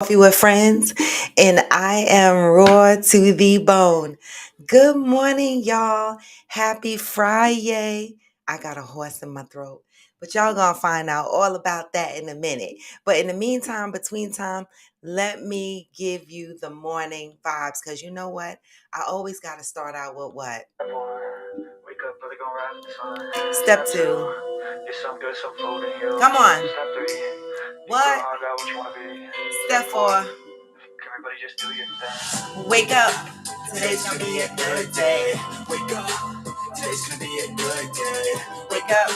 Coffee with Friends, and I am raw to the bone. Good morning, y'all. Happy Friday. I got a horse in my throat, but y'all gonna find out all about that in a minute. But in the meantime, between time, let me give you the morning vibes because you know what? I always got to start out with what? Wake up, brother, gonna ride the sun. Step two. Get some good, some food in you. Come on. Step three. What? What you wanna be. Step four. Everybody just do your thing. Wake up. Today's gonna be a good day. Wake up. Today's gonna be a good day. Wake up.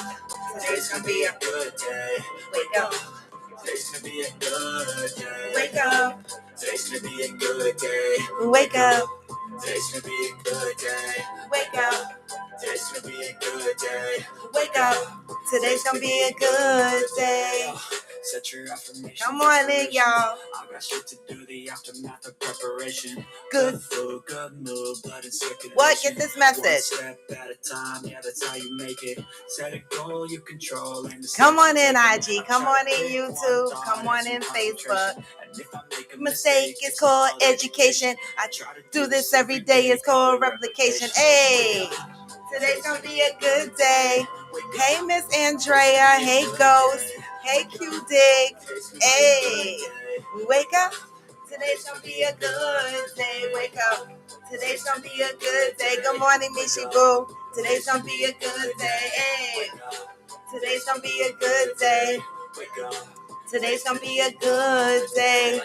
Today's gonna be a good day. Wake up. Today's gonna be a good day. Wake up. Today's gonna be a good day. Wake up. Today's gonna be a good day. Wake up. Today's gonna be a good day. Wake up. Today's gonna be a good day. Set your affirmation. Come on in, y'all. I got shit to do, the aftermath of preparation. Good food, good mood, blood and circulation. What? Get this message. One step at a time, yeah, that's how you make it. Set a goal you control. Come on in, IG. Come on in, YouTube. Come on in, Facebook. Mistake is called education. I try to do this every day. It's called replication. Hey, today's gonna be a good day. Hey, Miss Andrea. Hey, Ghost. Hey, Q Dig. Hey, we wake up. Today's gonna be a good day. Wake up. Today's gonna be a good day. Good morning, Mishi Boo. Today's gonna be a good day. Hey, today's gonna be a good day. Today's gonna be a good day.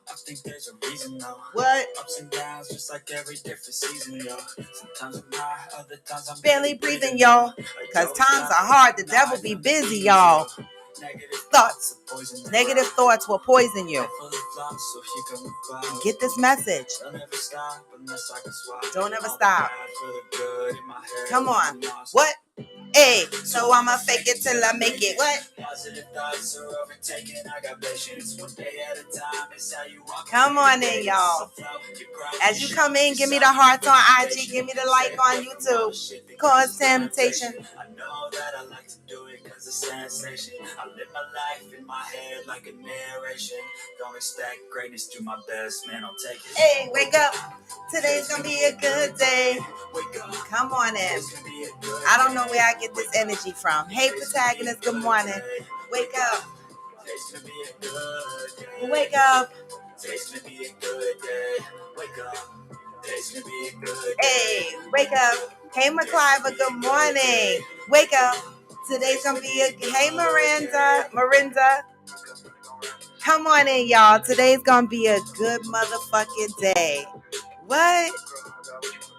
I think there's a reason though. What? Ups and downs, just like every different season, yo. Sometimes I'm high, other times I'm barely breathing, y'all. Cause times are hard, the devil be busy, y'all. Negative thoughts will poison you. Get this message. Don't ever stop. Come on. What? Hey, so I'ma fake it till I make it. What? Positive thoughts are overtaken. I got patience. One day at a time. It's how you walk. Come on in, y'all. As you come in, give me the hearts on IG. Give me the like on YouTube. Cause temptation. I know that I like to do it cause it's sensation. I live my life in my head like a narration. Don't expect greatness, do my best, man, I'll take it. Hey, wake up. Today's gonna be a good day. Come on in. I don't know where I get this energy from. Hey, protagonist, good morning. Wake up. Wake up. Hey, wake up. Hey, McCliver, good morning. Wake up. Today's gonna be a... Hey, Miranda. Come on in, y'all. Today's gonna be a good motherfucking day. What?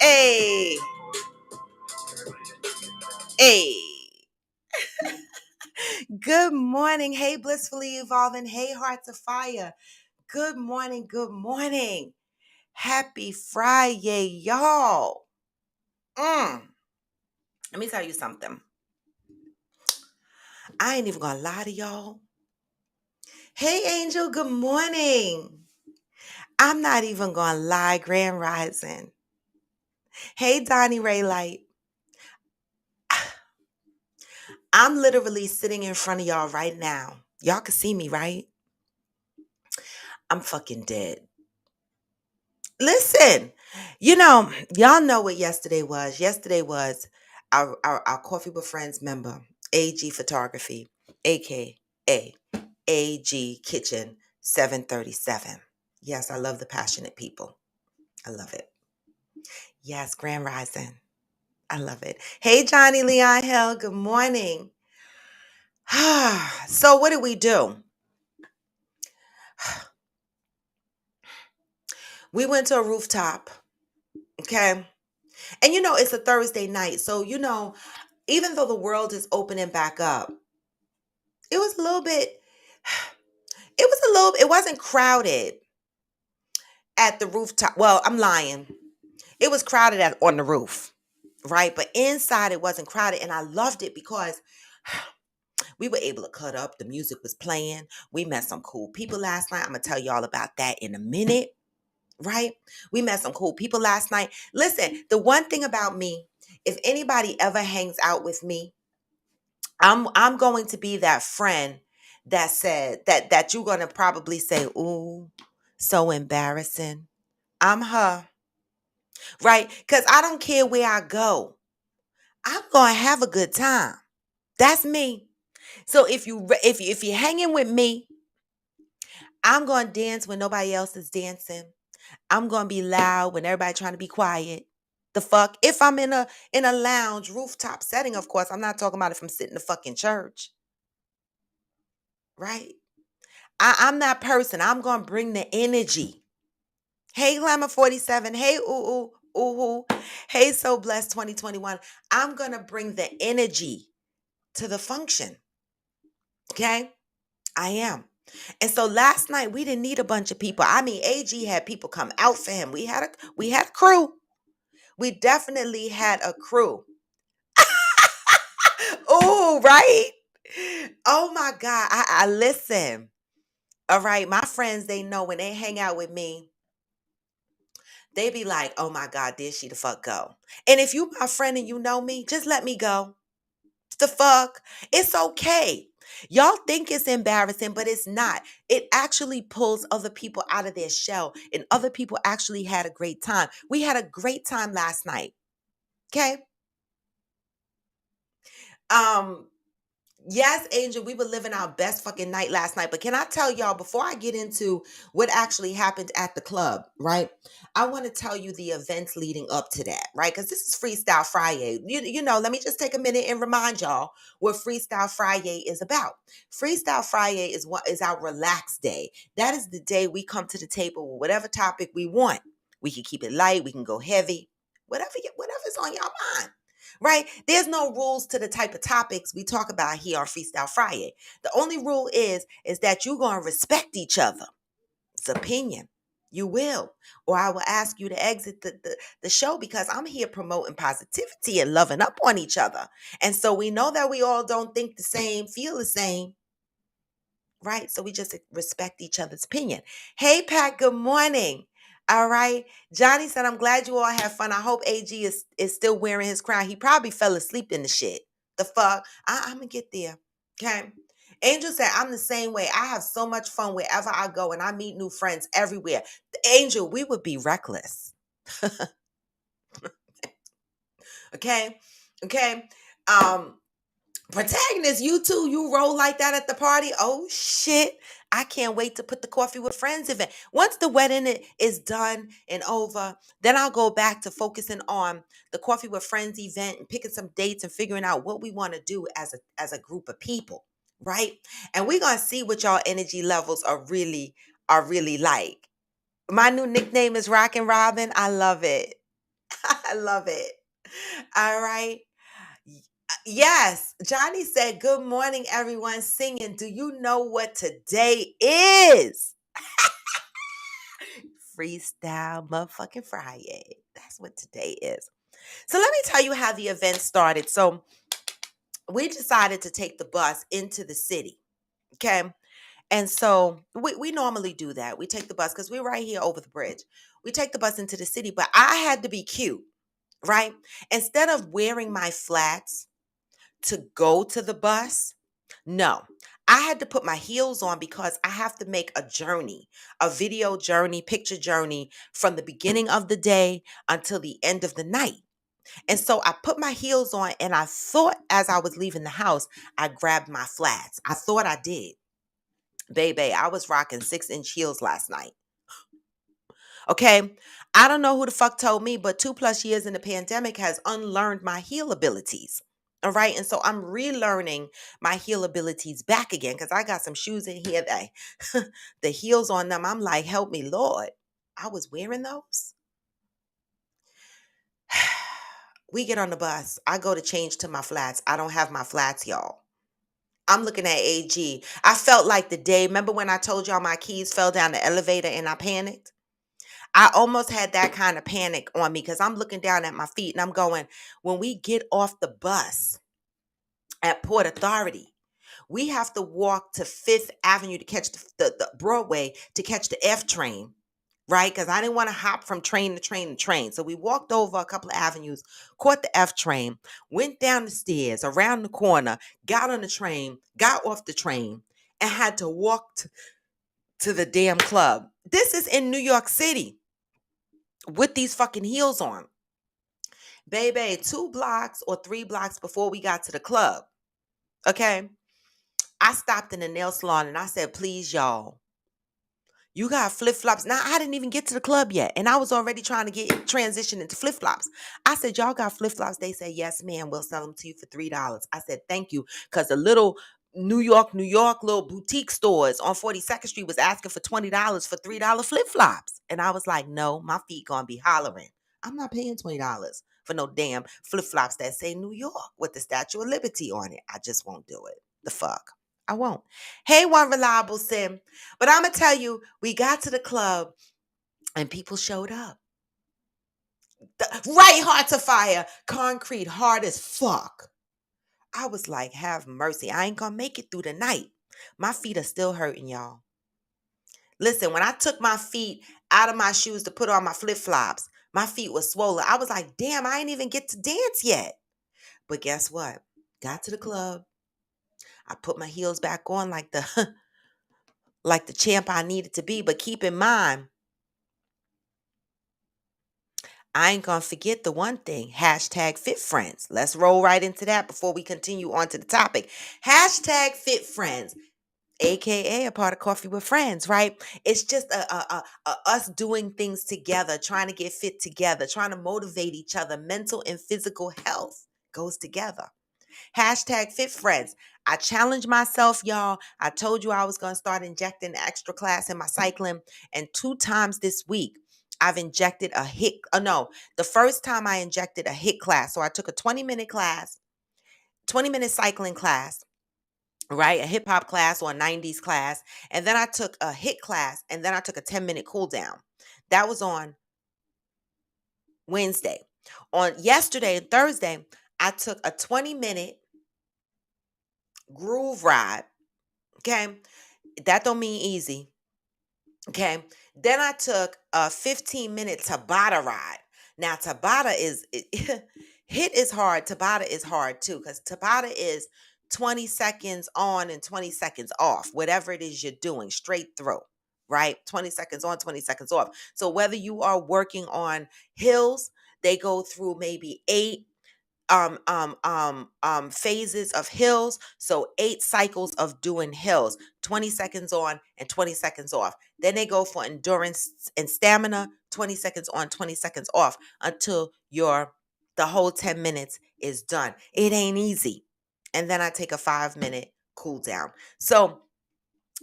Hey. Hey. Good morning. Hey, blissfully evolving. Hey, hearts of fire. Good morning. Good morning. Happy Friday, y'all. Let me tell you something. I ain't even gonna lie to y'all. Hey, Angel. Good morning. I'm not even gonna lie, Grand Rising. Hey, Donnie Ray Light. I'm literally sitting in front of y'all right now. Y'all can see me, right? I'm fucking dead. Listen, y'all know what yesterday was. Yesterday was our Coffee with Friends member, AG Photography, aka AG Kitchen 737. Yes, I love the passionate people. I love it. Yes, Grand Rising. I love it. Hey, Johnny Leon Hill. Good morning. So what did we do? We went to a rooftop. Okay. And it's a Thursday night. So, even though the world is opening back up, it was a little bit, it wasn't crowded at the rooftop. Well, I'm lying. It was crowded on the roof, right? But inside it wasn't crowded. And I loved it because we were able to cut up. The music was playing. We met some cool people last night. I'm going to tell you all about that in a minute, right? We met some cool people last night. Listen, the one thing about me, if anybody ever hangs out with me, I'm going to be that friend that said that you're gonna probably say, ooh, so embarrassing. I'm her, right? Because I don't care where I go. I'm gonna have a good time. That's me. So if you're hanging with me, I'm gonna dance when nobody else is dancing. I'm gonna be loud when everybody trying to be quiet. The fuck? If I'm in a lounge rooftop setting, of course, I'm not talking about if I'm sitting in a fucking church, right? I'm that person. I'm gonna bring the energy. Hey, Glamour 47. Hey, ooh, ooh, ooh, hey, So Blessed 2021. I'm gonna bring the energy to the function. Okay? I am. And so last night we didn't need a bunch of people. I mean, AG had people come out for him. We had a crew. We definitely had a crew. Oh, right? Oh my God. I listen. All right. My friends, they know when they hang out with me, they be like, oh my God, did she the fuck go? And if you my friend and you know me, just let me go. The fuck? It's okay. Y'all think it's embarrassing, but it's not. It actually pulls other people out of their shell, and other people actually had a great time. We had a great time last night. Okay. Um, Yes, Angel, we were living our best fucking night last night. But can I tell y'all, before I get into what actually happened at the club, right? I want to tell you the events leading up to that, right? Because this is Freestyle Friday. Let me just take a minute and remind y'all what Freestyle Friday is about. Freestyle Friday is what is our relaxed day. That is the day we come to the table with whatever topic we want. We can keep it light, we can go heavy, whatever's on your mind, right? There's no rules to the type of topics we talk about here on Freestyle Friday. The only rule is that you're going to respect each other. It's opinion. You will. Or I will ask you to exit the show because I'm here promoting positivity and loving up on each other. And so we know that we all don't think the same, feel the same, right? So we just respect each other's opinion. Hey, Pat, good morning. All right. Johnny said, I'm glad you all have fun. I hope AG is still wearing his crown. He probably fell asleep in the shit. The fuck? I'm going to get there. Okay. Angel said, I'm the same way. I have so much fun wherever I go and I meet new friends everywhere. Angel, we would be reckless. Okay. Okay. Um, Protagonist, you too. You roll like that at the party. Oh shit. I can't wait to put the coffee with friends event. Once the wedding is done and over, then I'll go back to focusing on the coffee with friends event and picking some dates and figuring out what we want to do as a group of people, right? And we're gonna see what y'all energy levels are really like. My new nickname is Rockin' Robin. I love it. I love it. All right. Yes, Johnny said, good morning, everyone singing. Do you know what today is? Freestyle motherfucking Friday. That's what today is. So let me tell you how the event started. So we decided to take the bus into the city. Okay. And so we normally do that. We take the bus because we're right here over the bridge. We take the bus into the city, but I had to be cute, right? Instead of wearing my flats to go to the bus, no, I had to put my heels on because I have to make a journey, a video journey, picture journey from the beginning of the day until the end of the night. And so I put my heels on and I thought as I was leaving the house, I grabbed my flats. I thought I did. Baby, I was rocking 6-inch heels last night. Okay. I don't know who the fuck told me, but 2+ years in the pandemic has unlearned my heel abilities. All right. And so I'm relearning my heel abilities back again because I got some shoes in here that the heels on them. I'm like, help me, Lord. I was wearing those. We get on the bus. I go to change to my flats. I don't have my flats, y'all. I'm looking at AG. I felt like the day, remember when I told y'all my keys fell down the elevator and I panicked? I almost had that kind of panic on me because I'm looking down at my feet and I'm going, when we get off the bus at Port Authority, we have to walk to Fifth Avenue to catch the Broadway to catch the F train, right? Because I didn't want to hop from train to train to train. So we walked over a couple of avenues, caught the F train, went down the stairs, around the corner, got on the train, got off the train. and had to walk to the damn club. This is in New York City with these fucking heels on. Baby, 2 blocks or 3 blocks before we got to the club. Okay. I stopped in the nail salon and I said, please, y'all, you got flip-flops. Now, I didn't even get to the club yet, and I was already trying to get transition into flip-flops. I said, y'all got flip-flops? They said, yes, ma'am. We'll sell them to you for $3. I said, thank you, because the little New York, little boutique stores on 42nd Street was asking for $20 for $3 flip-flops. And I was like, no, my feet gonna be hollering. I'm not paying $20 for no damn flip-flops that say New York with the Statue of Liberty on it. I just won't do it. The fuck? I won't. Hey, one reliable sim. But I'm going to tell you, we got to the club and people showed up. Right heart to fire, concrete, hard as fuck. I was like, have mercy. I ain't going to make it through the night. My feet are still hurting, y'all. Listen, when I took my feet out of my shoes to put on my flip-flops, my feet were swollen. I was like, damn, I ain't even get to dance yet. But guess what? Got to the club. I put my heels back on like the like the champ I needed to be. But keep in mind, I ain't gonna forget the one thing. Hashtag fit friends. Let's roll right into that before we continue on to the topic. Hashtag fit friends, aka a part of Coffee with Friends, right? It's just us doing things together, trying to get fit together, trying to motivate each other. Mental and physical health goes together. Hashtag fit friends. I challenged myself, y'all. I told you I was going to start injecting extra class in my cycling. And 2 times this week, I've injected a HIT. No, the first time I injected a HIT class. So I took a 20-minute class, 20-minute cycling class, right? A hip hop class or a 90s class. And then I took a HIT class. And then I took a 10-minute cool down. That was on Wednesday. On yesterday and Thursday, I took a 20-minute groove ride. Okay. That don't mean easy. Okay. Then I took a 15-minute Tabata ride. Now, Tabata is, HIT is hard. Tabata is hard too, because Tabata is 20 seconds on and 20 seconds off, whatever it is you're doing, straight through, right? 20 seconds on, 20 seconds off. So whether you are working on hills, they go through maybe 8 phases of hills. So 8 cycles of doing hills, 20 seconds on and 20 seconds off. Then they go for endurance and stamina, 20 seconds on, 20 seconds off until the whole 10 minutes is done. It ain't easy. And then I take a 5-minute cool down. So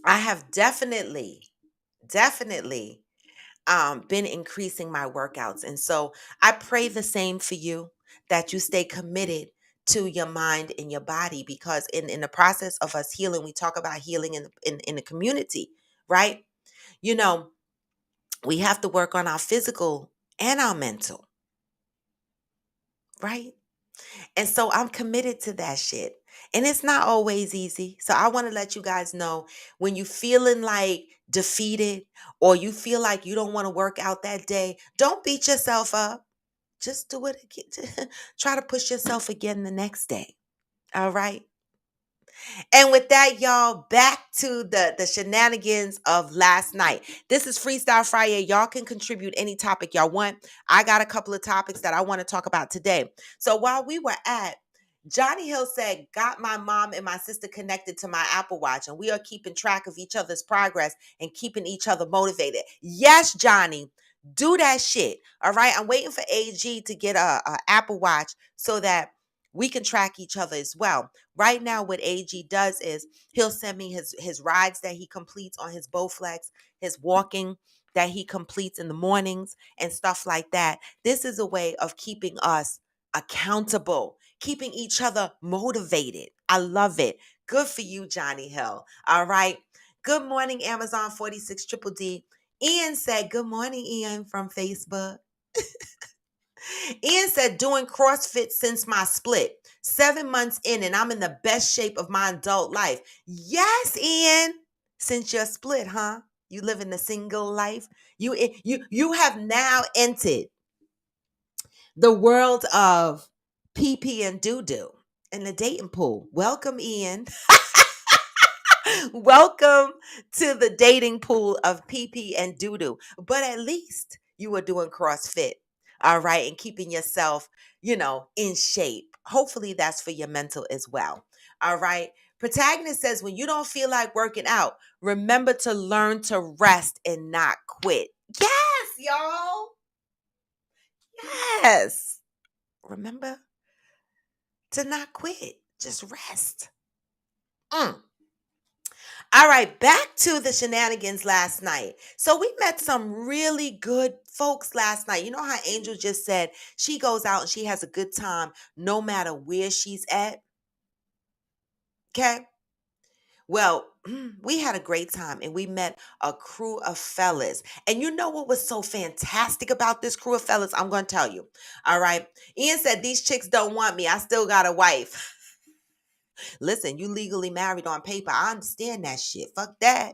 I have definitely been increasing my workouts. And so I pray the same for you, that you stay committed to your mind and your body, because in the process of us healing, we talk about healing in the community, right? You know, we have to work on our physical and our mental, right? And so I'm committed to that shit. And it's not always easy. So I want to let you guys know, when you feeling like defeated or you feel like you don't want to work out that day, don't beat yourself up. Just do it again. Try to push yourself again the next day. All right. And with that, y'all, back to the shenanigans of last night. This is Freestyle Friday. Y'all can contribute any topic y'all want. I got a couple of topics that I want to talk about today. So while we were at, Johnny Hill said, got my mom and my sister connected to my Apple Watch, and we are keeping track of each other's progress and keeping each other motivated. Yes, Johnny, do that shit. All right. I'm waiting for AG to get a Apple Watch so that we can track each other as well. Right now, what AG does is he'll send me his rides that he completes on his Bowflex, his walking that he completes in the mornings and stuff like that. This is a way of keeping us accountable, keeping each other motivated. I love it. Good for you, Johnny Hill. All right. Good morning, Amazon 46 Triple D. Ian said, good morning, Ian, from Facebook. Ian said, doing CrossFit since my split. 7 months in, and I'm in the best shape of my adult life. Yes, Ian. Since your split, huh? You live in a single life. You have now entered the world of pee and doo-doo in the dating pool. Welcome, Ian. Welcome to the dating pool of pee pee and doo doo. But at least you are doing CrossFit, all right, and keeping yourself, in shape. Hopefully that's for your mental as well, all right. Protagonist says, when you don't feel like working out, remember to learn to rest and not quit. Yes, y'all. Yes. Remember to not quit. Just rest. Mm. All right, back to the shenanigans last night. So we met some really good folks last night. You know how Angel just said she goes out and she has a good time no matter where she's at? Okay. Well, we had a great time and we met a crew of fellas. And you know what was so fantastic about this crew of fellas? I'm going to tell you. All right. Ian said, these chicks don't want me. I still got a wife. Listen, you legally married on paper. I understand that shit. Fuck that.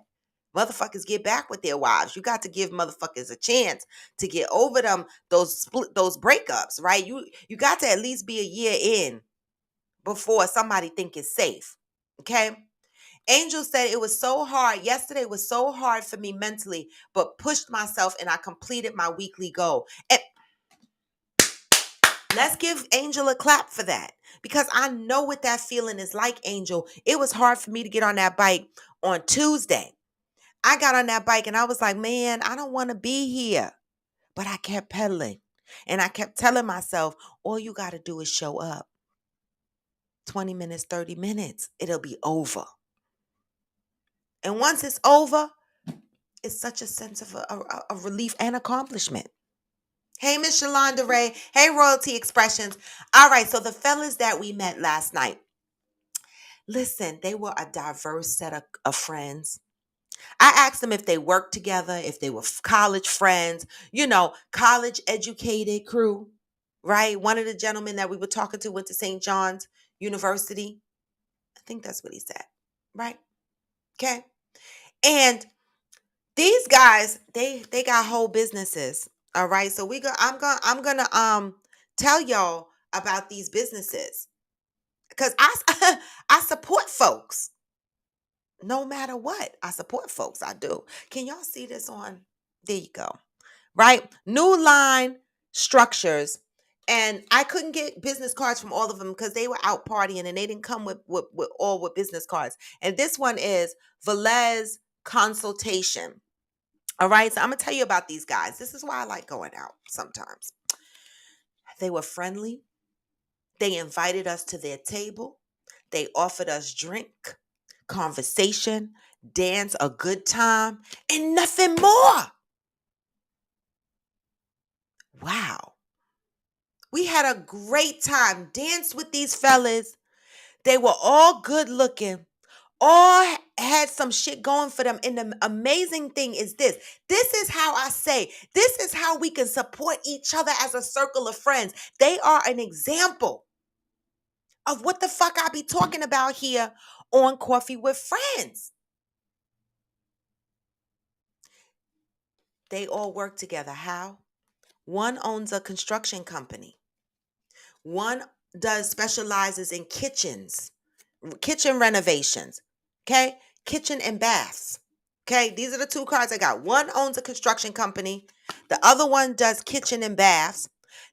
Motherfuckers get back with their wives. You got to give motherfuckers a chance to get over those breakups, right? You got to at least be a year in before somebody think it's safe. Okay? Angel said it was so hard. Yesterday was so hard for me mentally, but pushed myself and I completed my weekly goal. And let's give Angel a clap for that because I know what that feeling is like, Angel. It was hard for me to get on that bike on Tuesday. I got on that bike and I was like, man, I don't want to be here. But I kept pedaling and I kept telling myself, all you got to do is show up. 20 minutes, 30 minutes, it'll be over. And once it's over, it's such a sense of a relief and accomplishment. Hey, Miss Shalonda Ray. Hey, Royalty Expressions. All right, so the fellas that we met last night, listen, they were a diverse set of friends. I asked them if they worked together, if they were college friends, college educated crew, right? One of the gentlemen that we were talking to went to St. John's University. I think that's what he said, right? Okay. And these guys, they got whole businesses. All right. So I'm gonna tell y'all about these businesses because I I support folks no matter what. I support folks. I do. Can y'all see this on? There you go. Right? New line structures. And I couldn't get business cards from all of them because they were out partying and they didn't come with business cards. And this one is Velez Consultation. All right. So I'm going to tell you about these guys. This is why I like going out sometimes. They were friendly. They invited us to their table. They offered us drink, conversation, dance, a good time, and nothing more. Wow. We had a great time. Danced with these fellas. They were all good looking. All had some shit going for them. And the amazing thing is this. This is how I say, this is how we can support each other as a circle of friends. They are an example of what the fuck I be talking about here on Coffee with Friends. They all work together. How? One owns a construction company. One specializes in kitchen renovations. Okay? Kitchen and baths. Okay? These are the two cards I got. One owns a construction company. The other one does kitchen and baths.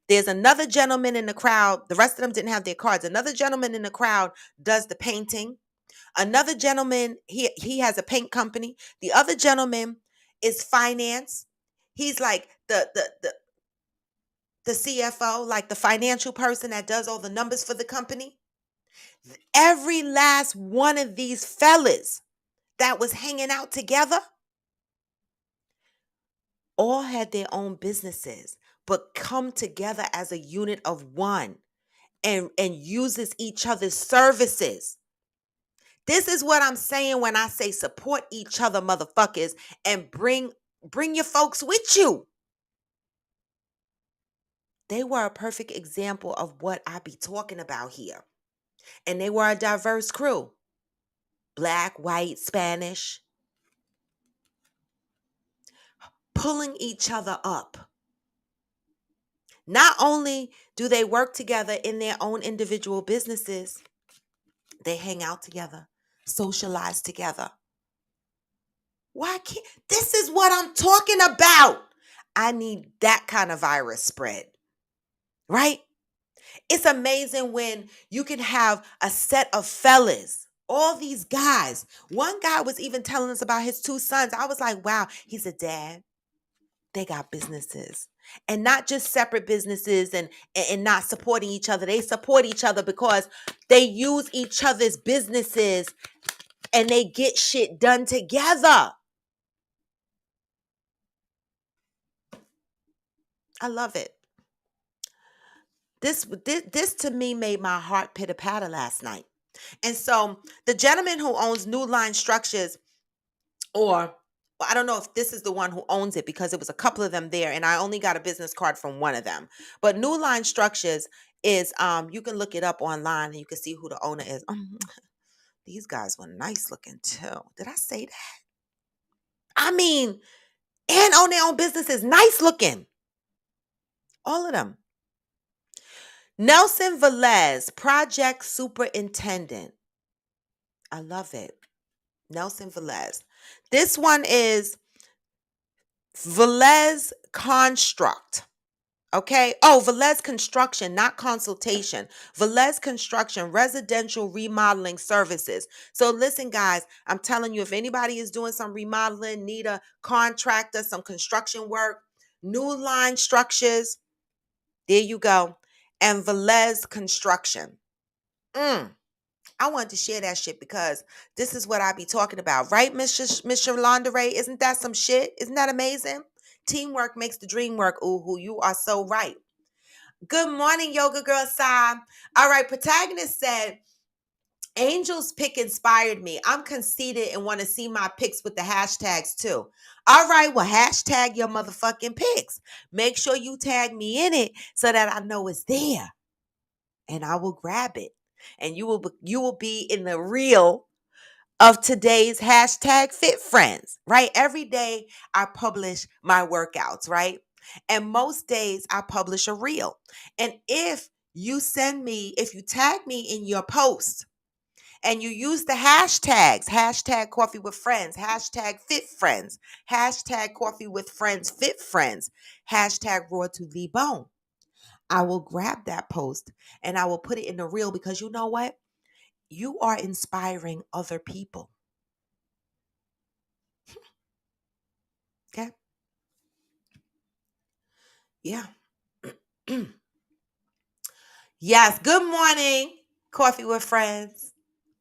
There's another gentleman in the crowd. The rest of them didn't have their cards. Another gentleman in the crowd does the painting. Another gentleman, he has a paint company. The other gentleman is finance. He's like the CFO, like the financial person that does all the numbers for the company. Every last one of these fellas that was hanging out together all had their own businesses, but come together as a unit of one and uses each other's services. This is what I'm saying when I say support each other, motherfuckers, and bring your folks with you. They were a perfect example of what I be talking about here. And they were a diverse crew. Black, white, Spanish. Pulling each other up. Not only do they work together in their own individual businesses, they hang out together. socialize together. Why can't this is what I'm talking about? I need that kind of virus spread, right? It's amazing when you can have a set of fellas, all these guys. One guy was even telling us about his two sons. I was like, wow, he's a dad. They got businesses. And not just separate businesses and not supporting each other. They support each other because they use each other's businesses and they get shit done together. I love it. This to me made my heart pitter patter last night. And so the gentleman who owns New Line Structures, or well, I don't know if this is the one who owns it because it was a couple of them there, and I only got a business card from one of them. But New Line Structures is you can look it up online and you can see who the owner is. These guys were nice looking too. Did I say that? I mean, and own their own businesses, nice looking. All of them. Nelson Velez, project superintendent. I love it. Nelson Velez. This one is Velez Construct. Okay. Oh, Velez Construction, not consultation. Velez Construction, residential remodeling services. So listen, guys, I'm telling you, if anybody is doing some remodeling, need a contractor, some construction work, New Line Structures, there you go. And Velez Construction. I wanted to share that shit because this is what I be talking about, right, Miss Yolanda Ray? Isn't that some shit? Isn't that amazing? Teamwork makes the dream work. Ooh, you are so right. Good morning, Yoga Girl Sai. All right, protagonist said, Angel's pick inspired me. I'm conceited and want to see my pics with the hashtags too. All right, well, hashtag your motherfucking pics. Make sure you tag me in it so that I know it's there and I will grab it. And you will be in the reel of today's hashtag fit friends, right? Every day I publish my workouts, right? And most days I publish a reel. And if you tag me in your post and you use the hashtags, hashtag coffee with friends, hashtag fit friends, hashtag coffee with friends, fit friends, hashtag raw to the bone, I will grab that post and I will put it in the reel because you know what? You are inspiring other people. Okay. Yeah. Yes. Good morning, Coffee with Friends.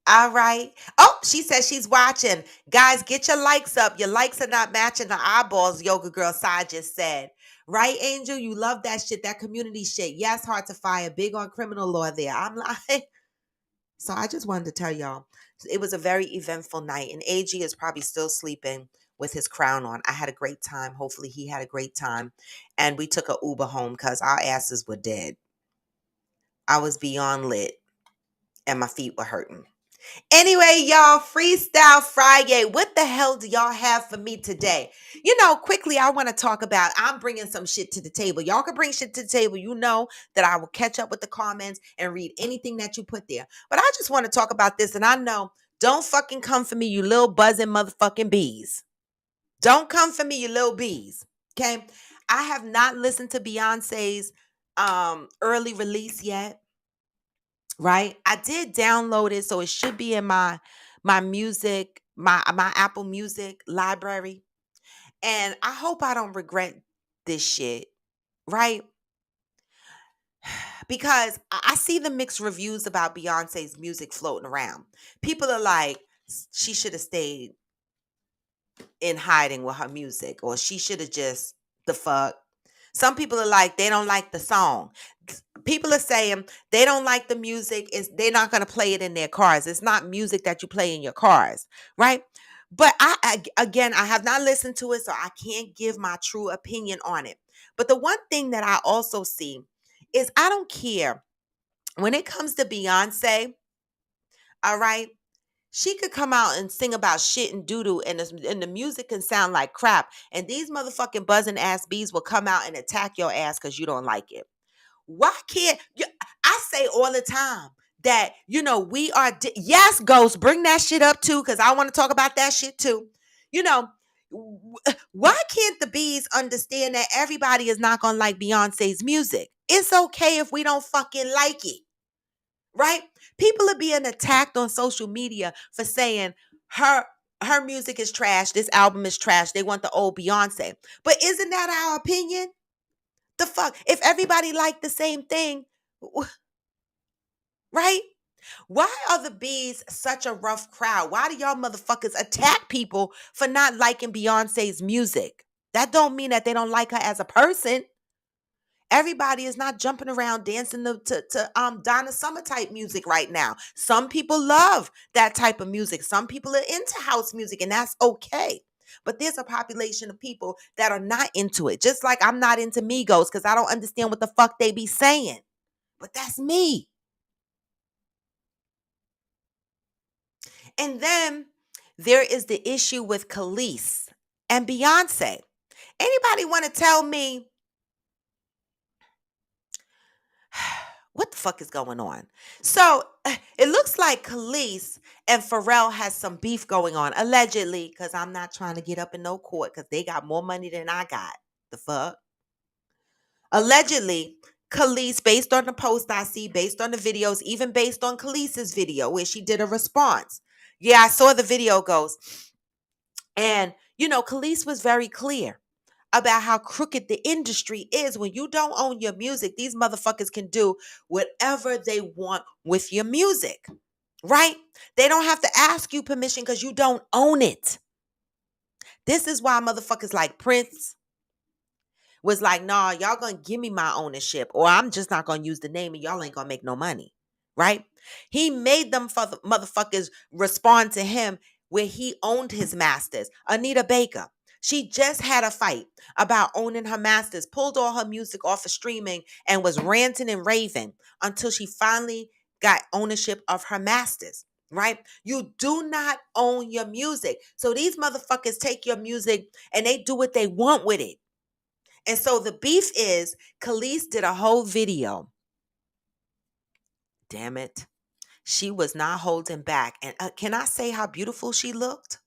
All right. Oh, she says she's watching. Guys, get your likes up. Your likes are not matching the eyeballs, Yoga Girl Sai just said. Right, Angel? You love that shit, that community shit. Yes, hard to fire. Big on criminal law there. I'm like, so I just wanted to tell y'all, it was a very eventful night, and AG is probably still sleeping with his crown on. I had a great time. Hopefully, he had a great time. And we took a Uber home because our asses were dead. I was beyond lit and my feet were hurting. Anyway, y'all, Freestyle Friday. What the hell do y'all have for me today? You know, quickly, I want to talk about, I'm bringing some shit to the table. Y'all can bring shit to the table. You know that I will catch up with the comments and read anything that you put there. But I just want to talk about this. And I know, don't fucking come for me, you little buzzing motherfucking bees. Don't come for me, you little bees. Okay? I have not listened to Beyonce's early release yet. Right? I did download it, so it should be in my music, my Apple Music library. And I hope I don't regret this shit, right? Because I see the mixed reviews about Beyonce's music floating around. People are like, she should have stayed in hiding with her music, or she should have just the fuck. Some people are like, they don't like the song. People are saying they don't like the music. They're not going to play it in their cars. It's not music that you play in your cars, right? But again, I have not listened to it, so I can't give my true opinion on it. But the one thing that I also see is I don't care when it comes to Beyonce. All right, she could come out and sing about shit and doo-doo, and the music can sound like crap. And these motherfucking buzzing ass bees will come out and attack your ass because you don't like it. Why can't you? I say all the time, that, we are, yes, Ghost, bring that shit up too, because I want to talk about that shit too. You know, why can't the bees understand that everybody is not going to like Beyonce's music? It's okay if we don't fucking like it, right? People are being attacked on social media for saying her her music is trash, this album is trash. They want the old Beyonce. But isn't that our opinion? The fuck? If everybody liked the same thing, right? Why are the bees such a rough crowd? Why do y'all motherfuckers attack people for not liking Beyonce's music? That don't mean that they don't like her as a person. Everybody is not jumping around dancing to Donna Summer type music right now. Some people love that type of music. Some people are into house music, and that's okay. But there's a population of people that are not into it. Just like I'm not into Migos because I don't understand what the fuck they be saying. But that's me. And then there is the issue with Khalees and Beyonce. Anybody want to tell me what the fuck is going on? So it looks like Khalees and Pharrell has some beef going on, allegedly, because I'm not trying to get up in no court because they got more money than I got. The fuck? Allegedly, Khalees, based on the post I see, based on the videos, even based on Khalees's video where she did a response. Yeah, I saw the video goes. And, Khalees was very clear about how crooked the industry is. When you don't own your music, these motherfuckers can do whatever they want with your music, right? They don't have to ask you permission because you don't own it. This is why motherfuckers like Prince was like, nah, y'all gonna give me my ownership or I'm just not gonna use the name and y'all ain't gonna make no money, right? He made them for the motherfuckers respond to him where he owned his masters. Anita Baker, she just had a fight about owning her masters, pulled all her music off of streaming and was ranting and raving until she finally got ownership of her masters. Right? You do not own your music. So these motherfuckers take your music and they do what they want with it. And so the beef is Khalees did a whole video. Damn it. She was not holding back. And can I say how beautiful she looked?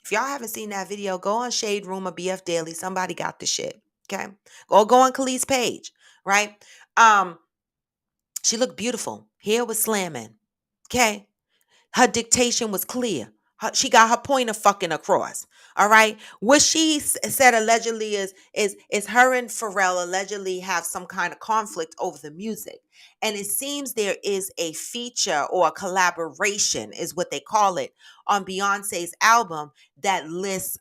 If y'all haven't seen that video, go on Shade Room or BF Daily. Somebody got the shit. Okay. Or go on Khalees' page. Right? She looked beautiful. Hair was slamming. Okay. Her dictation was clear. She got her point of fucking across. All right. What she said allegedly is her and Pharrell allegedly have some kind of conflict over the music. And it seems there is a feature or a collaboration, is what they call it, on Beyonce's album that lists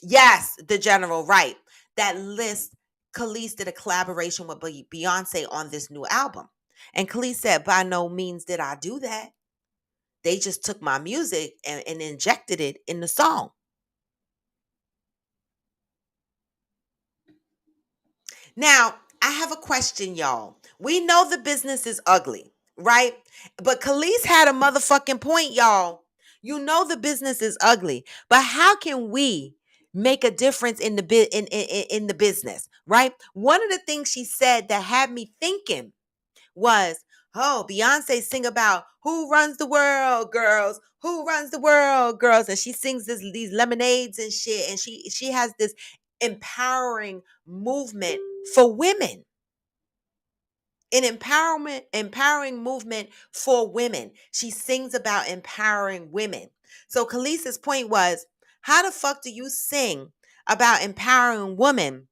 yes, the general, right. That lists Khalees did a collaboration with Beyonce on this new album. And Khalees said, by no means did I do that. They just took my music and injected it in the song. Now, I have a question, y'all. We know the business is ugly, right? But Khalees had a motherfucking point, y'all. You know the business is ugly, but how can we make a difference in in the business, right? One of the things she said that had me thinking was, oh, Beyonce sing about who runs the world, girls, who runs the world, girls, and she sings these lemonades and shit, and she has this empowering movement for women, an empowering movement for women. She sings about empowering women. So Khalees's point was, how the fuck do you sing about empowering women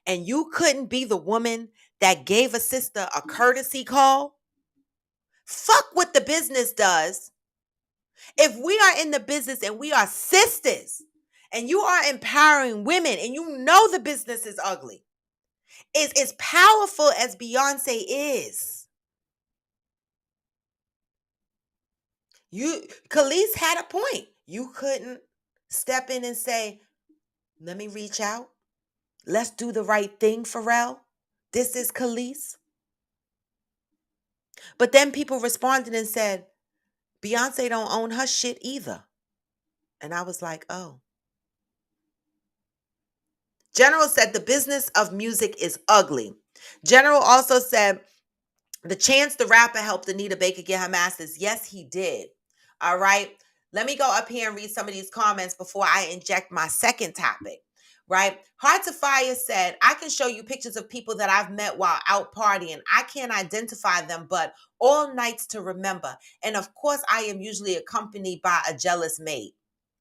and you couldn't be the woman that gave a sister a courtesy call? Fuck what the business does. If we are in the business and we are sisters and you are empowering women and you know the business is ugly, it's as powerful as Beyonce is. Khalees had a point. You couldn't step in and say, let me reach out. Let's do the right thing, Pharrell. This is Khalees. But then people responded and said, Beyonce don't own her shit either. And I was like, oh. General said the business of music is ugly. General also said The Chance the Rapper helped Anita Baker get her master's. Yes, he did. All right. Let me go up here and read some of these comments before I inject my second topic. Right. Heart to Fire said, I can show you pictures of people that I've met while out partying. I can't identify them, but all nights to remember. And of course, I am usually accompanied by a jealous mate.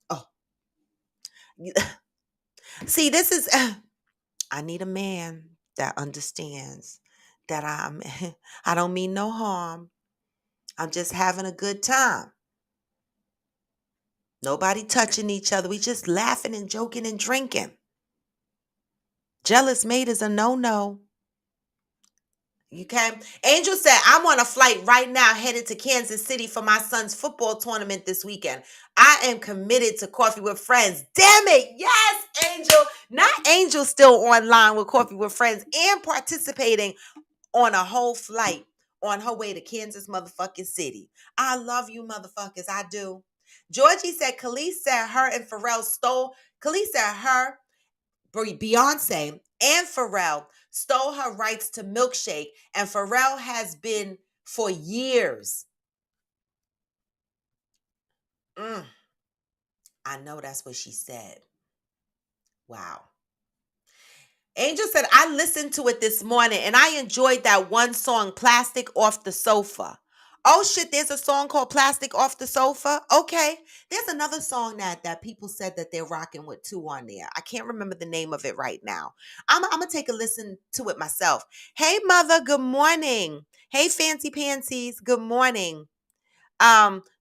Oh, see, this is, I need a man that understands that I don't mean no harm. I'm just having a good time. Nobody touching each other. We just laughing and joking and drinking. Jealous mate is a no-no. Okay. Angel said, I'm on a flight right now headed to Kansas City for my son's football tournament this weekend. I am committed to Coffee with Friends. Damn it. Yes, Angel. Not Angel still online with Coffee with Friends and participating on a whole flight on her way to Kansas motherfucking City. I love you motherfuckers. I do. Georgie said Khalees said her and Pharrell stole. Khalees said her, Beyonce and Pharrell stole her rights to Milkshake, and Pharrell has been for years. I know that's what she said. Wow. Angel said, I listened to it this morning and I enjoyed that one song, Plastic Off the Sofa. Oh shit, there's a song called Plastic Off the Sofa. Okay. There's another song that people said that they're rocking with too on there. I can't remember the name of it right now. I'm going to take a listen to it myself. Hey, mother, good morning. Hey, fancy pansies, good morning.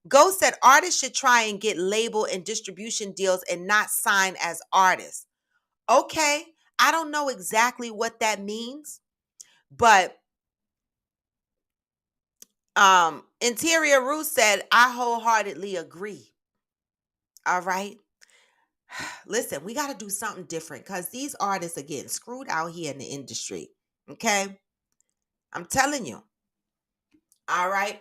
Ghost said artists should try and get label and distribution deals and not sign as artists. Okay, I don't know exactly what that means, but Interior Rue said, I wholeheartedly agree. All right. Listen, we got to do something different because these artists are getting screwed out here in the industry. Okay. I'm telling you. All right.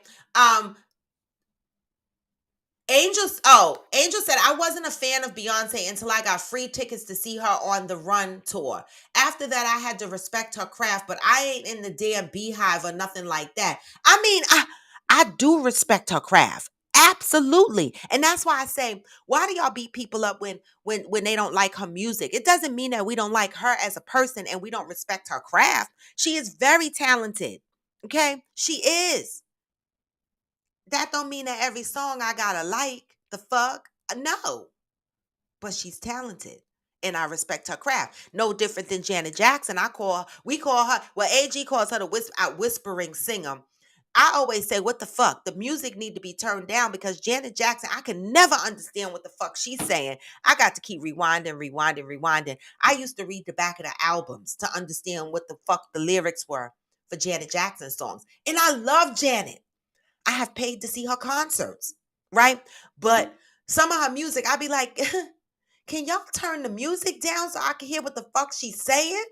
Angel said, I wasn't a fan of Beyonce until I got free tickets to see her on the Run tour. After that, I had to respect her craft, but I ain't in the damn beehive or nothing like that. I mean, I do respect her craft. Absolutely. And that's why I say, why do y'all beat people up when they don't like her music? It doesn't mean that we don't like her as a person and we don't respect her craft. She is very talented. Okay? She is. That don't mean that every song I gotta like. The fuck? No. But she's talented. And I respect her craft. No different than Janet Jackson. We call her, well, AG calls her the whispering singer. I always say, what the fuck? The music need to be turned down because Janet Jackson, I can never understand what the fuck she's saying. I got to keep rewinding. I used to read the back of the albums to understand what the fuck the lyrics were for Janet Jackson songs. And I love Janet. I have paid to see her concerts, right? But some of her music, I'd be like, can y'all turn the music down so I can hear what the fuck she's saying?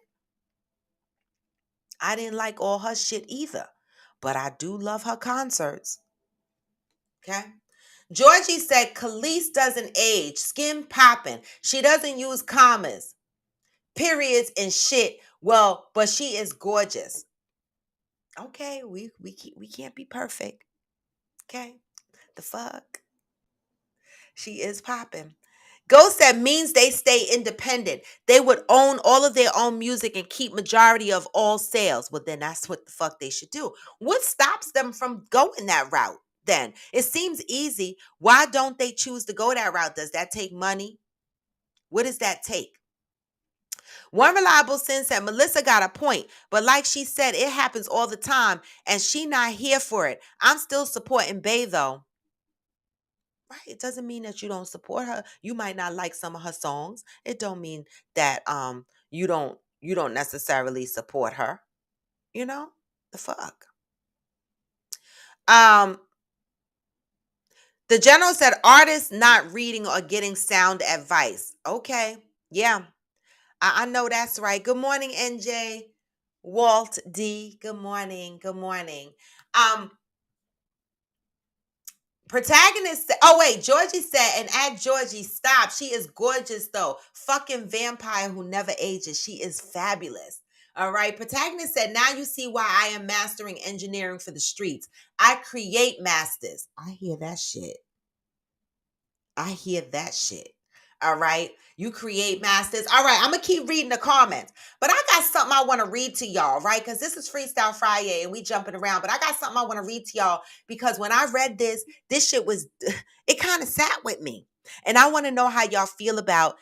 I didn't like all her shit either, but I do love her concerts. Okay. Georgie said Khalees doesn't age, skin popping. She doesn't use commas, periods, and shit. Well, but she is gorgeous. Okay, we can't be perfect. Okay, the fuck. She is popping. Ghost said means they stay independent. They would own all of their own music and keep majority of all sales. Well, then that's what the fuck they should do. What stops them from going that route then? It seems easy. Why don't they choose to go that route? Does that take money? What does that take? One reliable sense said Melissa got a point, but like she said, it happens all the time, and she not here for it. I'm still supporting Bay though. Right. It doesn't mean that you don't support her. You might not like some of her songs. It don't mean that you don't necessarily support her. You know? The fuck. Um the general said artists not reading or getting sound advice. Okay. Yeah. I know that's right. Good morning, NJ. Walt D. Good morning. Good morning. Um Protagonist. Oh wait, Georgie said, and at Georgie, stop. She is gorgeous though. Fucking vampire who never ages. She is fabulous. All right. Protagonist said, now you see why I am mastering engineering for the streets. I create masters. I hear that shit. I hear that shit. All right. You create masters. All right. I'm going to keep reading the comments. But I got something I want to read to y'all, right? Because this is Freestyle Friday and we jumping around. But I got something I want to read to y'all because when I read this shit was, it kind of sat with me. And I want to know how y'all feel about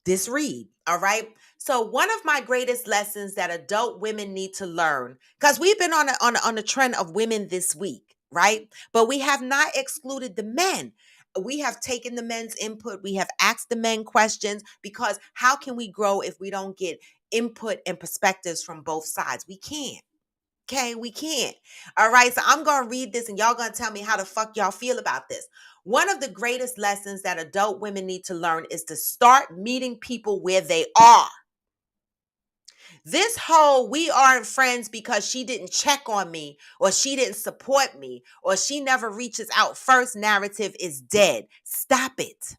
this read. All right. So one of my greatest lessons that adult women need to learn, because we've been on a trend of women this week, right? But we have not excluded the men. We have taken the men's input. We have asked the men questions because how can we grow if we don't get input and perspectives from both sides? We can't. Okay, we can't. All right, so I'm going to read this and y'all going to tell me how the fuck y'all feel about this. One of the greatest lessons that adult women need to learn is to start meeting people where they are. This whole we aren't friends because she didn't check on me or she didn't support me or she never reaches out first narrative is dead. Stop it.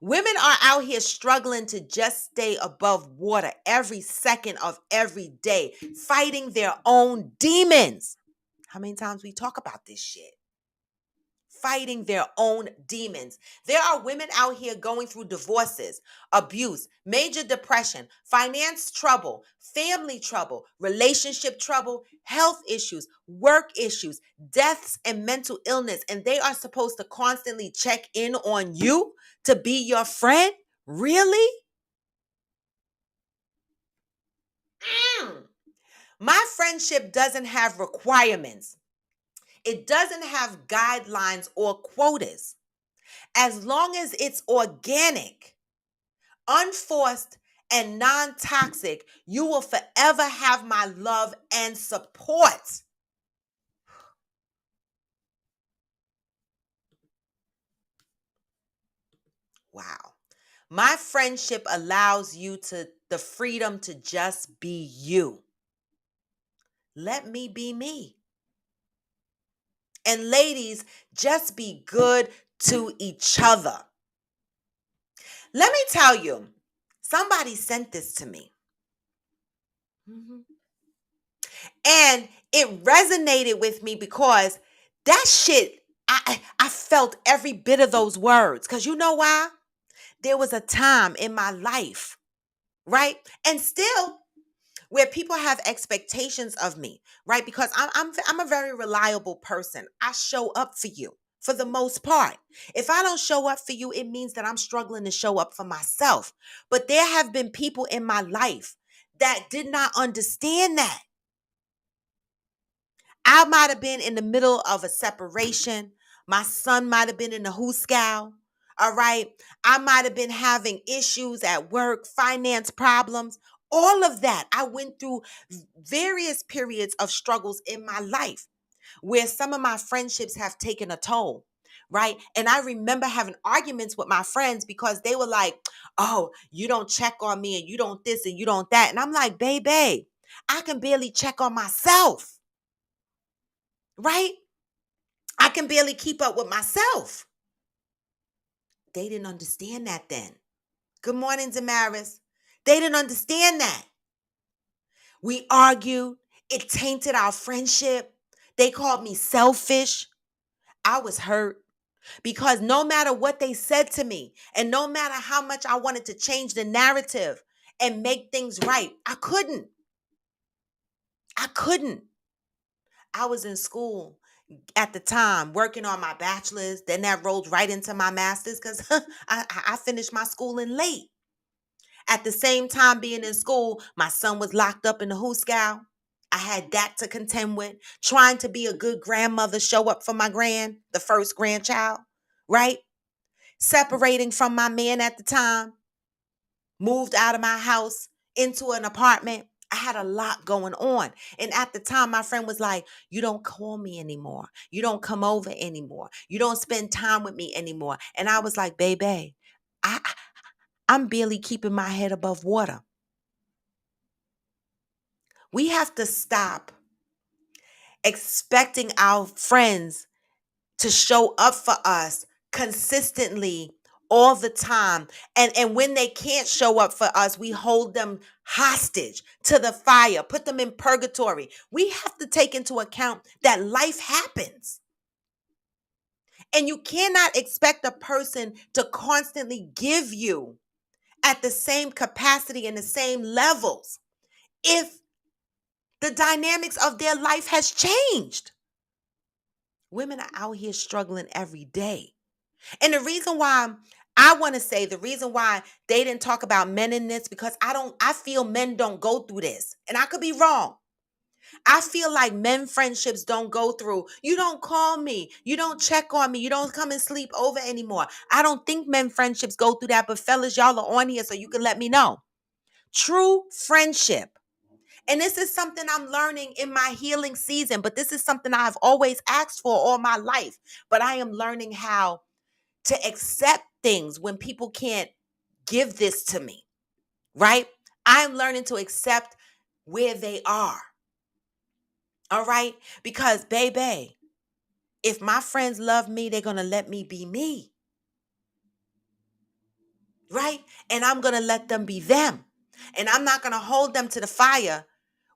Women are out here struggling to just stay above water every second of every day, fighting their own demons. How many times we talk about this shit? Fighting their own demons. There are women out here going through divorces, abuse, major depression, finance trouble, family trouble, relationship trouble, health issues, work issues, deaths, and mental illness. And they are supposed to constantly check in on you to be your friend? Really? My friendship doesn't have requirements. It doesn't have guidelines or quotas. As long as it's organic, unforced, and non toxic, you will forever have my love and support. Wow. My friendship allows you to the freedom to just be you. Let me be me. And ladies, just be good to each other. Let me tell you, somebody sent this to me. And it resonated with me because that shit, I felt every bit of those words. Because you know why? There was a time in my life, right? And still, where people have expectations of me, right? Because I'm a very reliable person. I show up for you for the most part. If I don't show up for you, it means that I'm struggling to show up for myself. But there have been people in my life that did not understand that. I might have been in the middle of a separation. My son might have been in the hooskow. All right. I might have been having issues at work, finance problems, all of that. I went through various periods of struggles in my life where some of my friendships have taken a toll. Right. And I remember having arguments with my friends because they were like, oh, you don't check on me and you don't this and you don't that. And I'm like, baby, I can barely check on myself. Right? I can barely keep up with myself. They didn't understand that then. Good morning, Damaris. They didn't understand that. We argued. It tainted our friendship. They called me selfish. I was hurt because no matter what they said to me and no matter how much I wanted to change the narrative and make things right, I couldn't. I couldn't. I was in school at the time working on my bachelor's. Then that rolled right into my master's because I finished my schooling late. At the same time being in school, my son was locked up in the hooskow. I had that to contend with, trying to be a good grandmother, show up for my the first grandchild, right? Separating from my man at the time, moved out of my house into an apartment. I had a lot going on. And at the time, my friend was like, you don't call me anymore. You don't come over anymore. You don't spend time with me anymore. And I was like, baby, I, I'm barely keeping my head above water. We have to stop expecting our friends to show up for us consistently all the time. And when they can't show up for us, we hold them hostage to the fire, put them in purgatory. We have to take into account that life happens. And you cannot expect a person to constantly give you at the same capacity and the same levels if the dynamics of their life has changed. Women are out here struggling every day. And the reason why I want to say the reason why they didn't talk about men in this, because I feel men don't go through this. And I could be wrong. I feel like men friendships don't go through. You don't call me. You don't check on me. You don't come and sleep over anymore. I don't think men friendships go through that. But fellas, y'all are on here so you can let me know. True friendship. And this is something I'm learning in my healing season. But this is something I've always asked for all my life. But I am learning how to accept things when people can't give this to me, right? I'm learning to accept where they are, all right? Because, baby, if my friends love me, they're going to let me be me, right? And I'm going to let them be them. And I'm not going to hold them to the fire